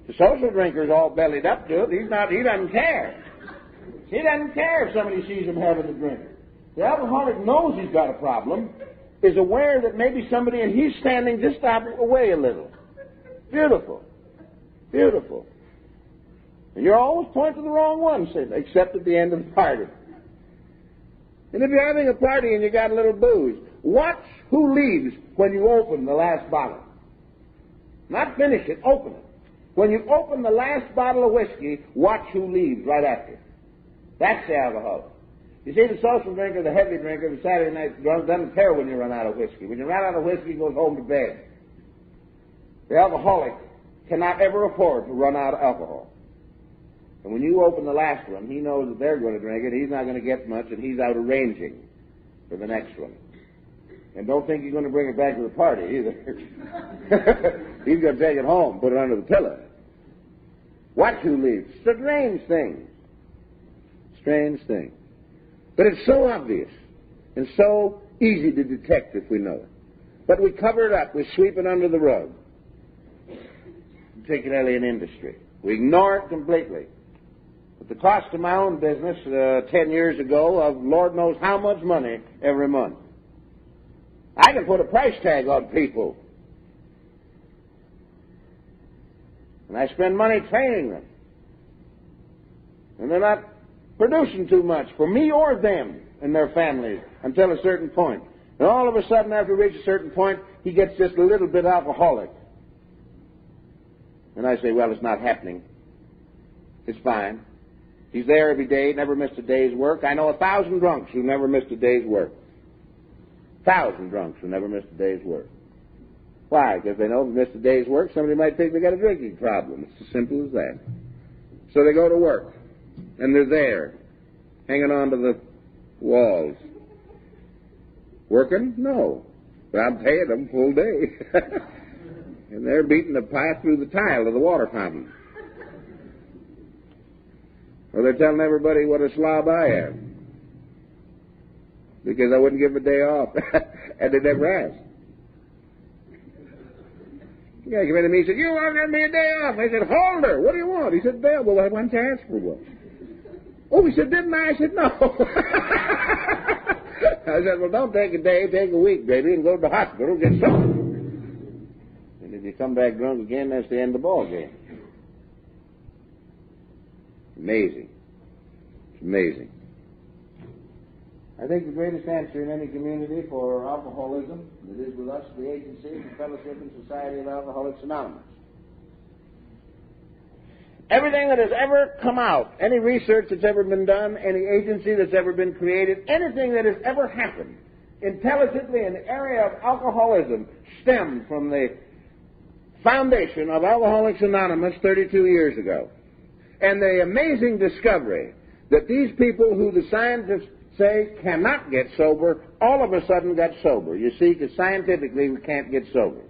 The social drinker's all bellied up to it. He doesn't care. He doesn't care if somebody sees him having a drink. The alcoholic knows he's got a problem, is aware that maybe somebody, and he's standing just away a little. Beautiful. Beautiful. And you're always pointing to the wrong one, except at the end of the party. And if you're having a party and you got a little booze, watch who leaves when you open the last bottle. Not finish it, open it. When you open the last bottle of whiskey, watch who leaves right after. That's the alcoholic. You see, the social drinker, the heavy drinker, the Saturday night drunk doesn't care when you run out of whiskey. When you run out of whiskey, he goes home to bed. The alcoholic cannot ever afford to run out of alcohol. And when you open the last one, he knows that they're going to drink it, he's not going to get much, and he's out arranging for the next one. And don't think you're going to bring it back to the party either. He's going to take it home, put it under the pillow. What you leave? It's a strange thing. Strange thing. But it's so obvious and so easy to detect if we know it. But we cover it up. We sweep it under the rug, particularly in industry. We ignore it completely. But the cost of my own business 10 years ago of Lord knows how much money every month. I can put a price tag on people. And I spend money training them. And they're not producing too much for me or them and their families until a certain point. And all of a sudden, after we reach a certain point, he gets just a little bit alcoholic. And I say, well, it's not happening. It's fine. He's there every day, never missed a day's work. I know 1,000 drunks who never missed a day's work. 1,000 drunks who never missed a day's work. Why? Because they know if they missed a day's work, somebody might think they got a drinking problem. It's as simple as that. So they go to work, and they're there, hanging on to the walls. Working? No. But I'm paying them full day. And they're beating the pipe through the tile of the water fountain. Or they're telling everybody what a slob I am. Because I wouldn't give them a day off. And they never asked. The guy came in to me and said, you won't give me a day off. I said, hold her. What do you want? He said, Bill, well, why don't you ask for one? Oh, he said, didn't I? I said, no. I said, well, don't take a day, take a week, baby, and go to the hospital, get sober. And if you come back drunk again, that's the end of the ball game. Amazing. It's amazing. I think the greatest answer in any community for alcoholism that is with us, the agency, the Fellowship and Society of Alcoholics Anonymous. Everything that has ever come out, any research that's ever been done, any agency that's ever been created, anything that has ever happened intelligently in the area of alcoholism stemmed from the foundation of Alcoholics Anonymous 32 years ago. And the amazing discovery that these people who the scientists say cannot get sober, all of a sudden got sober. You see, because scientifically we can't get sober.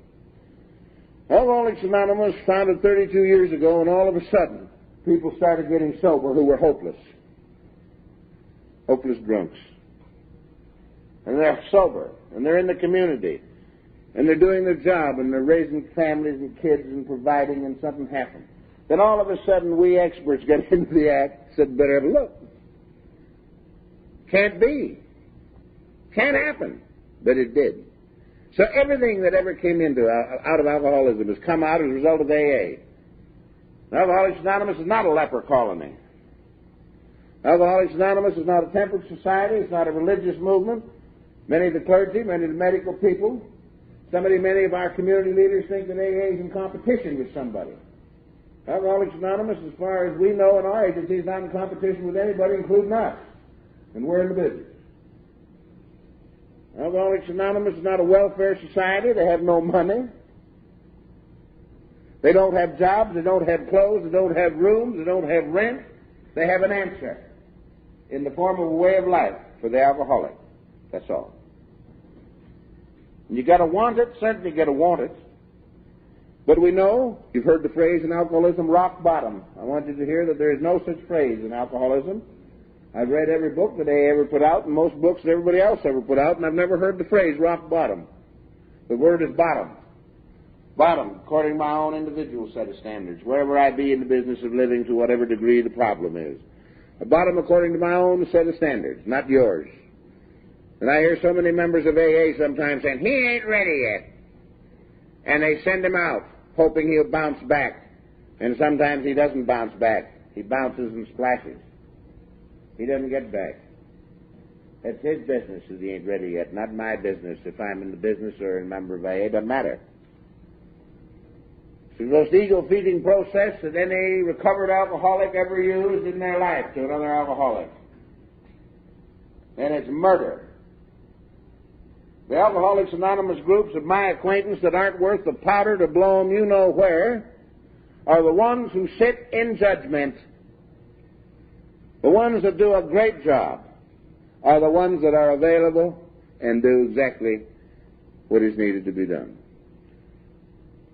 Alcoholics Anonymous founded 32 years ago, and all of a sudden people started getting sober who were hopeless. Hopeless drunks. And they're sober, and they're in the community, and they're doing their job, and they're raising families and kids and providing, and something happened. Then all of a sudden we experts got into the act, said, better have a look. Can't be. Can't happen. But it did. So everything that ever came out of alcoholism has come out as a result of AA. Alcoholics Anonymous is not a leper colony. Alcoholics Anonymous is not a temperance society. It's not a religious movement. Many of the clergy, many of the medical people, many of our community leaders think that AA is in competition with somebody. Alcoholics Anonymous, as far as we know in our agency, is not in competition with anybody, including us. And we're in the business. Alcoholics Anonymous is not a welfare society. They have no money. They don't have jobs. They don't have clothes. They don't have rooms. They don't have rent. They have an answer in the form of a way of life for the alcoholic. That's all. And you got to want it. Certainly you got to want it. But we know, you've heard the phrase in alcoholism, rock bottom. I want you to hear that there is no such phrase in alcoholism. I've read every book that they ever put out, and most books that everybody else ever put out, and I've never heard the phrase rock bottom. The word is bottom. Bottom, according to my own individual set of standards, wherever I be in the business of living to whatever degree the problem is. A bottom according to my own set of standards, not yours. And I hear so many members of AA sometimes saying, he ain't ready yet. And they send him out, hoping he'll bounce back. And sometimes he doesn't bounce back. He bounces and splashes. He doesn't get back. That's his business if he ain't ready yet, not my business if I'm in the business or a member of AA. It doesn't matter. It's the most ego-feeding process that any recovered alcoholic ever used in their life to another alcoholic. and it's murder. The Alcoholics Anonymous groups of my acquaintance that aren't worth the powder to blow 'em you know where are the ones who sit in judgment. The ones that do a great job are the ones that are available and do exactly what is needed to be done.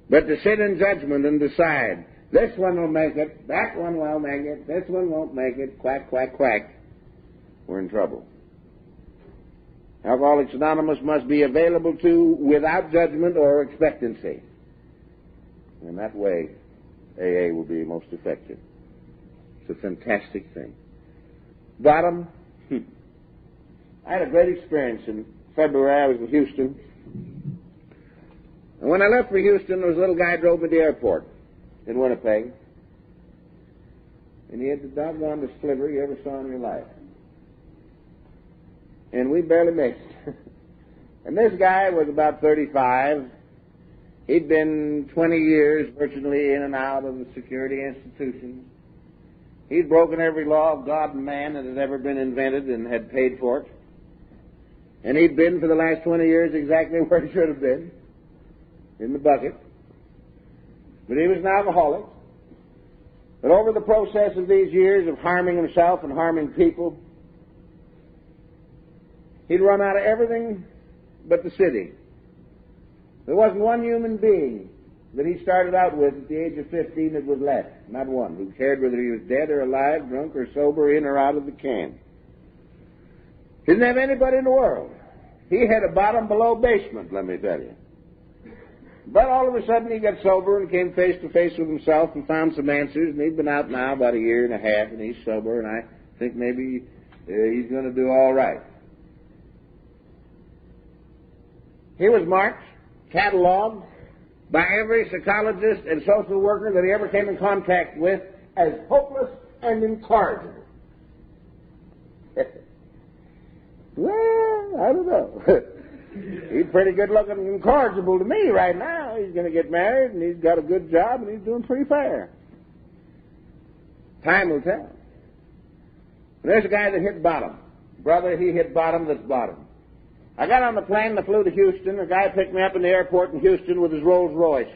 But to sit in judgment and decide, this one will make it, that one will make it, this one won't make it, quack, quack, quack, we're in trouble. Alcoholics Anonymous must be available to without judgment or expectancy. In that way, AA will be most effective. It's a fantastic thing. Bottom, I had a great experience in February. I was in Houston. And when I left for Houston, there was a little guy drove me to the airport in Winnipeg. And he had the doggonest sliver you ever saw in your life. And we barely missed. And this guy was about 35. He'd been 20 years virtually in and out of the security institutions. He'd broken every law of God and man that had ever been invented and had paid for it. And he'd been for the last 20 years exactly where he should have been, in the bucket. But he was an alcoholic. But over the process of these years of harming himself and harming people, he'd run out of everything but the city. There wasn't one human being that he started out with at the age of 15 that was left. Not one who cared whether he was dead or alive, drunk or sober, in or out of the can. He didn't have anybody in the world. He had a bottom below basement, let me tell you. But all of a sudden he got sober and came face to face with himself and found some answers, and he'd been out now about a year and a half, and he's sober, and I think maybe he's going to do all right. He was marked, cataloged, by every psychologist and social worker that he ever came in contact with as hopeless and incorrigible. Well, I don't know. He's pretty good looking and incorrigible to me right now. He's going to get married, and he's got a good job, and he's doing pretty fair. Time will tell. And there's a guy that hit bottom. Brother, he hit bottom that's bottom. I got on the plane and I flew to Houston. A guy picked me up in the airport in Houston with his Rolls Royce.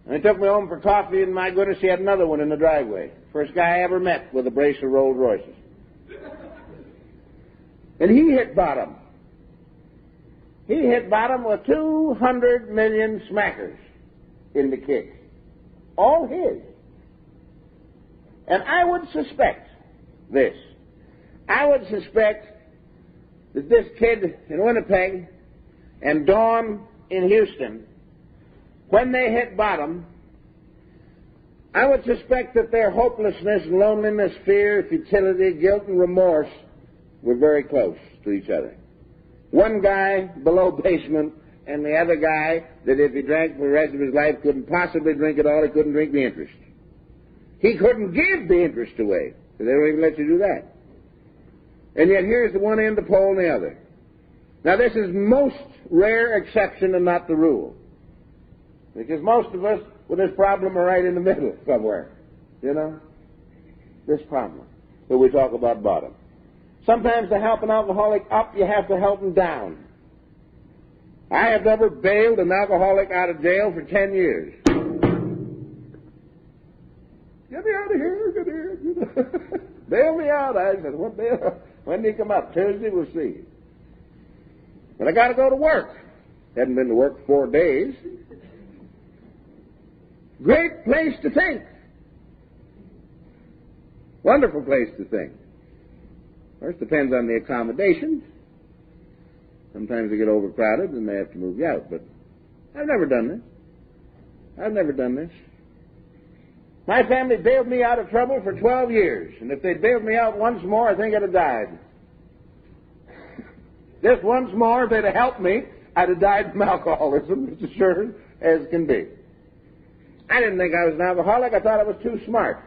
And he took me home for coffee, and my goodness, he had another one in the driveway. First guy I ever met with a brace of Rolls Royces. And he hit bottom. He hit bottom with 200 million smackers in the kick. All his. And I would suspect this. I would suspect that this kid in Winnipeg and Dawn in Houston, when they hit bottom, I would suspect that their hopelessness, loneliness, fear, futility, guilt, and remorse were very close to each other. One guy below basement, and the other guy that if he drank for the rest of his life couldn't possibly drink at all. He couldn't drink the interest. He couldn't give the interest away, because they don't even let you do that. And yet here's the one end of the pole and the other. Now this is most rare exception and not the rule. Because most of us with this problem are right in the middle somewhere. You know? This problem. So we talk about bottom. Sometimes to help an alcoholic up, you have to help him down. I have never bailed an alcoholic out of jail for 10 years. Get me out of here, get here. Bail me out. I said, when do you come up? Tuesday, we'll see. But I got to go to work. Hadn't been to work 4 days. Great place to think. Wonderful place to think. First, depends on the accommodations. Sometimes they get overcrowded and they have to move you out. But I've never done this. My family bailed me out of trouble for 12 years. And if they'd bailed me out once more, I think I'd have died. Just once more, if they'd have helped me, I'd have died from alcoholism, as sure as can be. I didn't think I was an alcoholic. I thought I was too smart.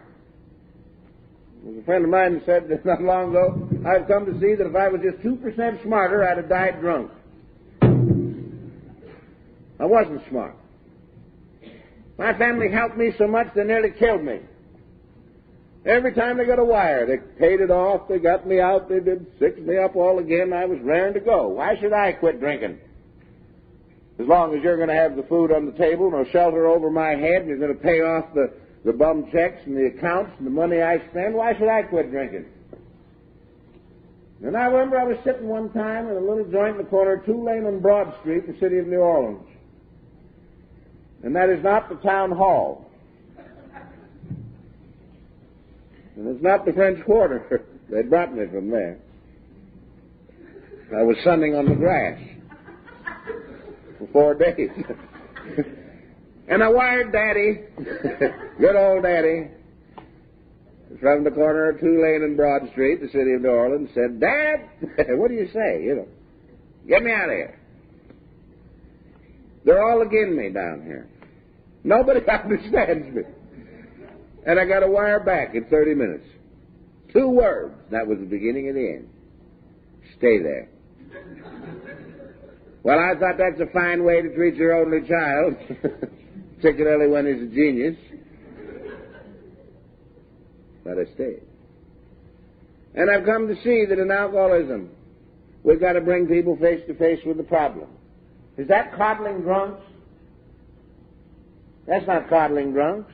There was a friend of mine who said not long ago, I've come to see that if I was just 2% smarter, I'd have died drunk. I wasn't smart. My family helped me so much they nearly killed me. Every time they got a wire, they paid it off, they got me out, they did fix me up all again. I was raring to go. Why should I quit drinking? As long as you're going to have the food on the table, no shelter over my head, and you're going to pay off the bum checks and the accounts and the money I spend, why should I quit drinking? And I remember I was sitting one time in a little joint in the corner of Tulane and Broad Street in the city of New Orleans. And that is not the town hall. And it's not the French Quarter. They brought me from there. I was sunning on the grass for 4 days. And I wired Daddy, good old Daddy, from the corner of Tulane and Broad Street, the city of New Orleans, said, Dad, what do you say? Get me out of here. They're all against me down here. Nobody understands me. And I got a wire back in 30 minutes. 2 words. That was the beginning and the end. Stay there. Well, I thought that's a fine way to treat your only child, particularly when he's a genius. But I stayed. And I've come to see that in alcoholism, we've got to bring people face to face with the problem. Is that coddling drunks? That's not coddling drunks.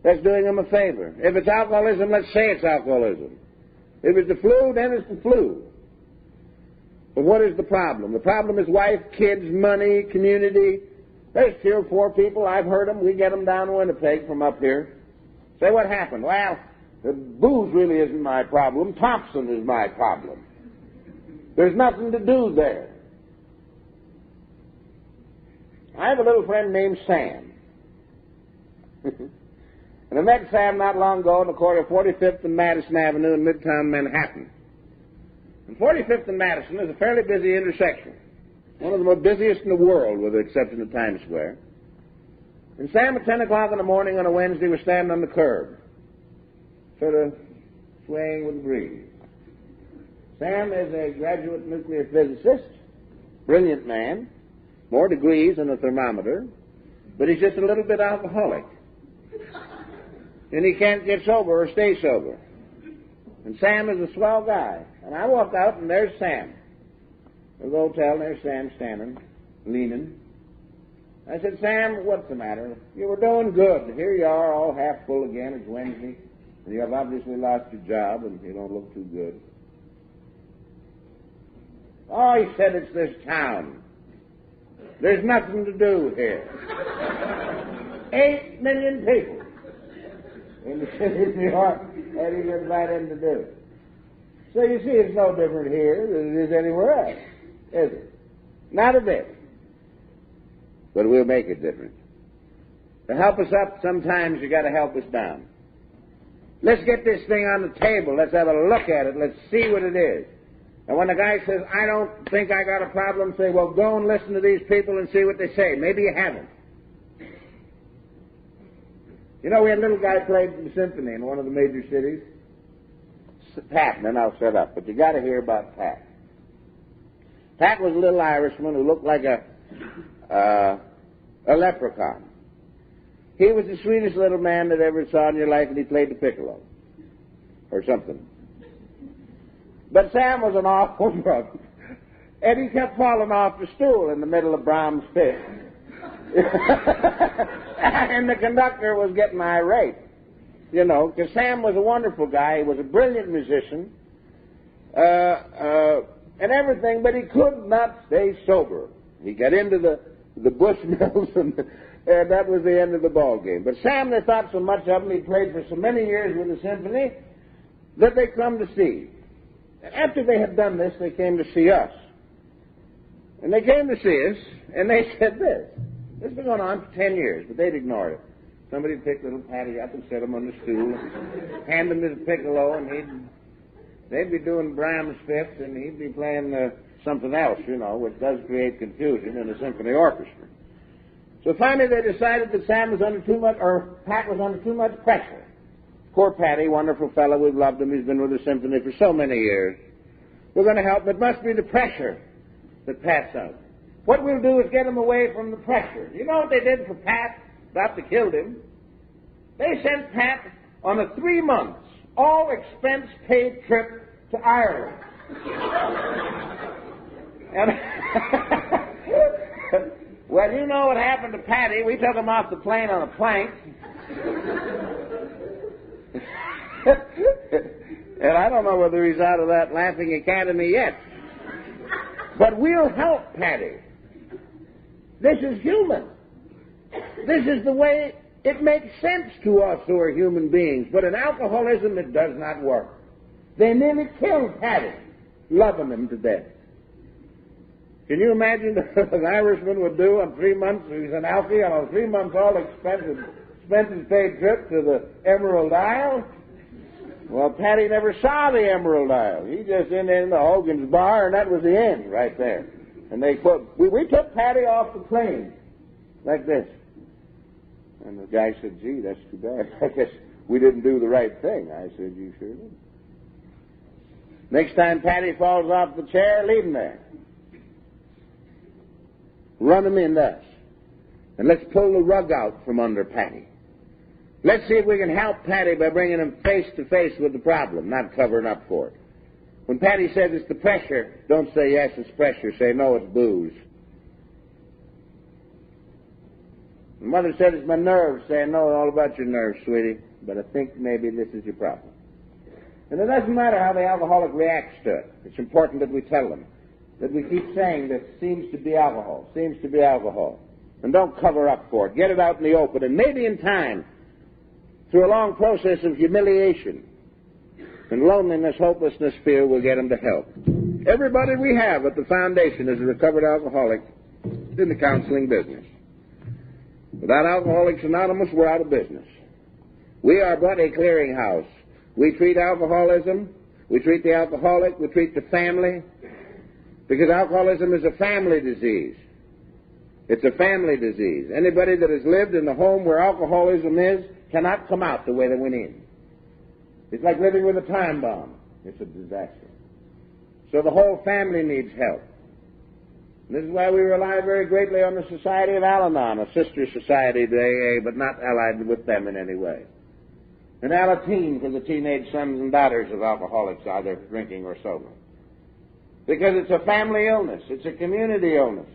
That's doing them a favor. If it's alcoholism, let's say it's alcoholism. If it's the flu, then it's the flu. But what is the problem? The problem is wife, kids, money, community. There's 3 or 4 people, I've heard them, we get them down to Winnipeg from up here. Say, what happened? Well, the booze really isn't my problem. Thompson is my problem. There's nothing to do there. I have a little friend named Sam. And I met Sam not long ago in the corner of 45th and Madison Avenue in Midtown Manhattan. And 45th and Madison is a fairly busy intersection. One of the most busiest in the world, with the exception of Times Square. And Sam at 10 o'clock in the morning on a Wednesday was standing on the curb, sort of swaying with the breeze. Sam is a graduate nuclear physicist, brilliant man, more degrees than a thermometer, but he's just a little bit alcoholic. And he can't get sober or stay sober. And Sam is a swell guy. And I walk out, and there's Sam. There's the hotel, and there's Sam standing, leaning. I said, Sam, what's the matter? You were doing good. Here you are, all half full again. It's Wednesday. And you have obviously lost your job, and you don't look too good. Oh, he said, it's this town. There's nothing to do here. 8 million people in the city of New York, that he can invite him to do. So you see, it's no different here than it is anywhere else, is it? Not a bit. But we'll make it different. To help us up, sometimes you got to help us down. Let's get this thing on the table. Let's have a look at it. Let's see what it is. And when the guy says, I don't think I got a problem, say, well, go and listen to these people and see what they say. Maybe you haven't. You know, we had a little guy played the symphony in one of the major cities. Pat, and then I'll shut up. But you got to hear about Pat. Pat was a little Irishman who looked like a leprechaun. He was the sweetest little man that ever saw in your life, and he played the piccolo. Or something. But Sam was an awful drunk. And he kept falling off the stool in the middle of Brahms' Fifth. And the conductor was getting irate, you know, because Sam was a wonderful guy. He was a brilliant musician and everything, but he could not stay sober. He got into the Bushmills, and that was the end of the ball game. But Sam, they thought so much of him, he played for so many years with the symphony, that they come to see. After they had done this, they came to see us. And they came to see us, and they said this. This has been going on for 10 years, but they'd ignored it. Somebody would pick little Patty up and set him on the stool, and hand him his piccolo, and they'd be doing Brahms' Fifth, and he'd be playing something else, you know, which does create confusion in a symphony orchestra. So finally they decided that Sam was under too much, or Pat was under too much pressure. Poor Patty, wonderful fellow, we've loved him, he's been with the symphony for so many years. We're going to help him. It must be the pressure that Pat's under. What we'll do is get him away from the pressure. You know what they did for Pat? About to kill him. They sent Pat on a 3 months, all expense paid trip to Ireland. And well, you know what happened to Patty. We took him off the plane on a plank. And I don't know whether he's out of that laughing academy yet. But we'll help Patty. This is human. This is the way it makes sense to us who are human beings. But in alcoholism, it does not work. They nearly killed Patty, loving him to death. Can you imagine what an Irishman would do on 3 months? He's an alkie on a 3 months all expenses paid trip to the Emerald Isle. Well, Patty never saw the Emerald Isle. He just went in the Hogan's Bar, and that was the end right there. And we took Patty off the plane like this. And the guy said, gee, that's too bad. I guess we didn't do the right thing. I said, you sure did. Next time Patty falls off the chair, leave him there. Run him in thus. And let's pull the rug out from under Patty. Let's see if we can help Patty by bringing him face to face with the problem, not covering up for it. When Patty says it's the pressure, don't say yes, it's pressure. Say no, it's booze. When Mother said it's my nerves, say no, all about your nerves, sweetie, but I think maybe this is your problem. And it doesn't matter how the alcoholic reacts to it. It's important that we tell them, that we keep saying that seems to be alcohol, seems to be alcohol. And don't cover up for it. Get it out in the open, and maybe in time, through a long process of humiliation and loneliness, hopelessness, fear, we'll get them to help. Everybody we have at the foundation is a recovered alcoholic in the counseling business. Without Alcoholics Anonymous, we're out of business. We are but a clearinghouse. We treat alcoholism, we treat the alcoholic, we treat the family, because alcoholism is a family disease. It's a family disease. Anybody that has lived in the home where alcoholism is cannot come out the way they went in. It's like living with a time bomb. It's a disaster. So the whole family needs help. And this is why we rely very greatly on the Society of Al-Anon, a sister society to AA, but not allied with them in any way. And Alateen for the teenage sons and daughters of alcoholics, either drinking or sober. Because it's a family illness. It's a community illness.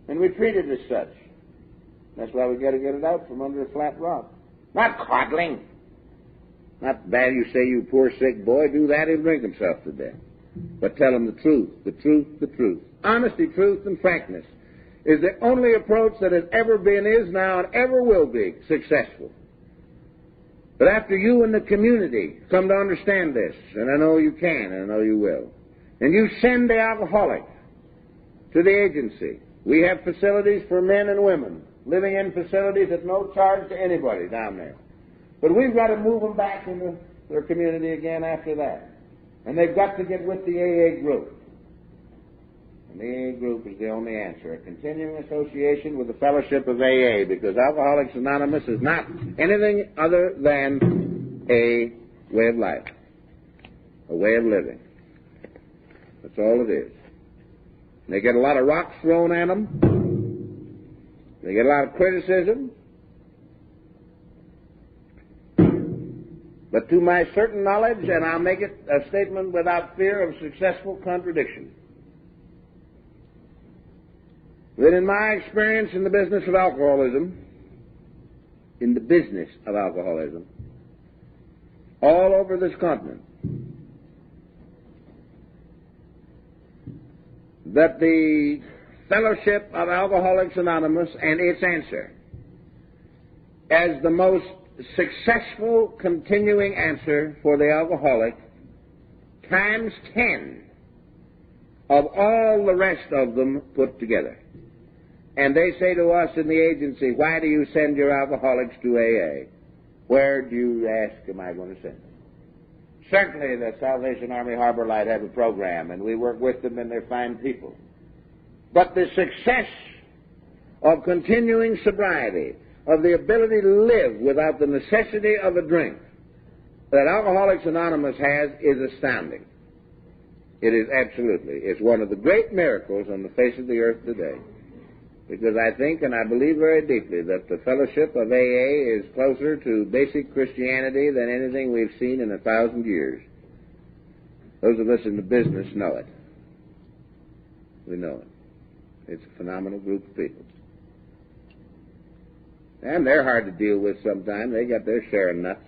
And we treat it as such. That's why we got to get it out from under a flat rock. Not coddling. Not bad you say, you poor sick boy, do that, he'll drink himself to death. But tell him the truth, the truth, the truth. Honesty, truth, and frankness is the only approach that has ever been, is now, and ever will be successful. But after you and the community come to understand this, and I know you can, and I know you will, and you send the alcoholic to the agency. We have facilities for men and women, living in facilities at no charge to anybody down there. But we've got to move them back into their community again after that. And they've got to get with the AA group. And the AA group is the only answer, a continuing association with the fellowship of AA, because Alcoholics Anonymous is not anything other than a way of life, a way of living. That's all it is. They get a lot of rocks thrown at them. They get a lot of criticism. But to my certain knowledge, and I'll make it a statement without fear of successful contradiction, that in my experience in the business of alcoholism, all over this continent, that the Fellowship of Alcoholics Anonymous and its answer, as the most successful continuing answer for the alcoholic, times 10 of all the rest of them put together. And they say to us in the agency, why do you send your alcoholics to AA? Where do you ask, am I going to send them? Certainly the Salvation Army Harbor Light have a program, and we work with them, and they're fine people. But the success of continuing sobriety, of the ability to live without the necessity of a drink, that Alcoholics Anonymous has is astounding. It is absolutely. It's one of the great miracles on the face of the earth today. because I think and I believe very deeply that the fellowship of AA is closer to basic Christianity than anything we've seen in 1,000 years. Those of us in the business know it. We know it. It's a phenomenal group of people. And they're hard to deal with sometimes. They got their share of nuts.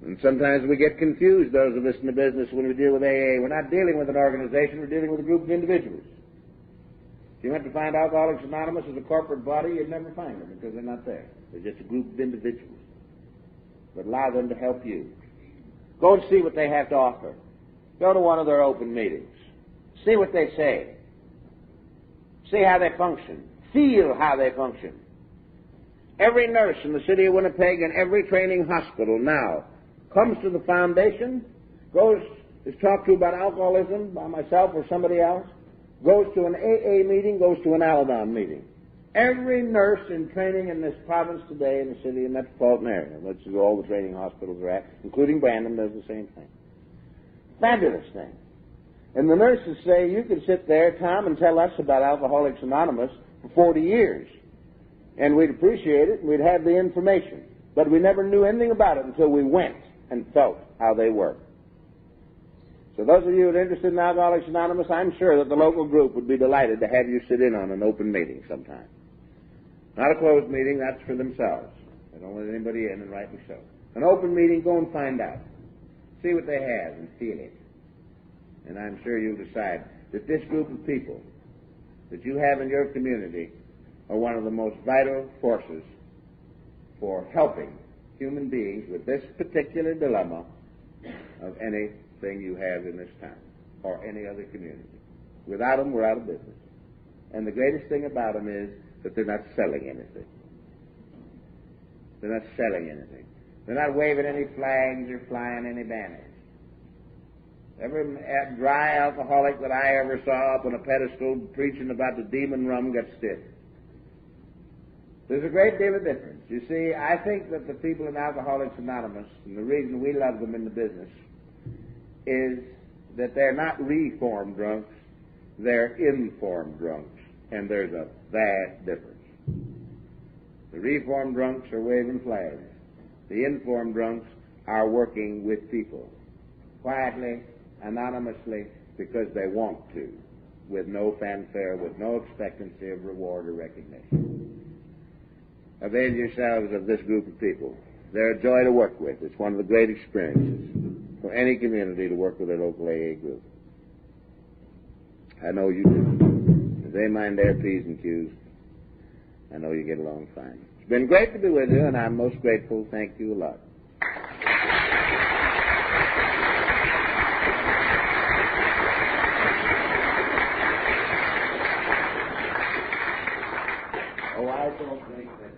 And sometimes we get confused, those of us in the business, when we deal with AA. We're not dealing with an organization, we're dealing with a group of individuals. If you went to find Alcoholics Anonymous as a corporate body, you'd never find them because they're not there. They're just a group of individuals. But allow them to help you. Go and see what they have to offer. Go to one of their open meetings. See what they say. See how they function. Feel how they function. Every nurse in the city of Winnipeg and every training hospital now comes to the foundation, is talked to about alcoholism by myself or somebody else, goes to an AA meeting, goes to an Al-Anon meeting. Every nurse in training in this province today in the city and metropolitan area, which is all the training hospitals are at, including Brandon, does the same thing. Fabulous thing. And the nurses say, you can sit there, Tom, and tell us about Alcoholics Anonymous for 40 years. And we'd appreciate it, and we'd have the information. But we never knew anything about it until we went and felt how they work. So those of you who are interested in Alcoholics Anonymous, I'm sure that the local group would be delighted to have you sit in on an open meeting sometime. Not a closed meeting, that's for themselves. They don't let anybody in, and rightly so. An open meeting, go and find out. See what they have and feel it. And I'm sure you'll decide that this group of people that you have in your community are one of the most vital forces for helping human beings with this particular dilemma of anything you have in this town or any other community. Without them, we're out of business. And the greatest thing about them is that they're not selling anything. They're not selling anything. They're not waving any flags or flying any banners. Every dry alcoholic that I ever saw up on a pedestal preaching about the demon rum got stiff. There's a great deal of difference. You see, I think that the people in Alcoholics Anonymous, and the reason we love them in the business, is that they're not reformed drunks, they're informed drunks, and there's a vast difference. The reformed drunks are waving flags. The informed drunks are working with people, quietly, anonymously, because they want to, with no fanfare, with no expectancy of reward or recognition. Avail yourselves of this group of people. They're a joy to work with. It's one of the great experiences for any community to work with a local AA group. I know you do. If they mind their P's and Q's, I know you get along fine. It's been great to be with you, and I'm most grateful. Thank you a lot. Oh, I don't think that.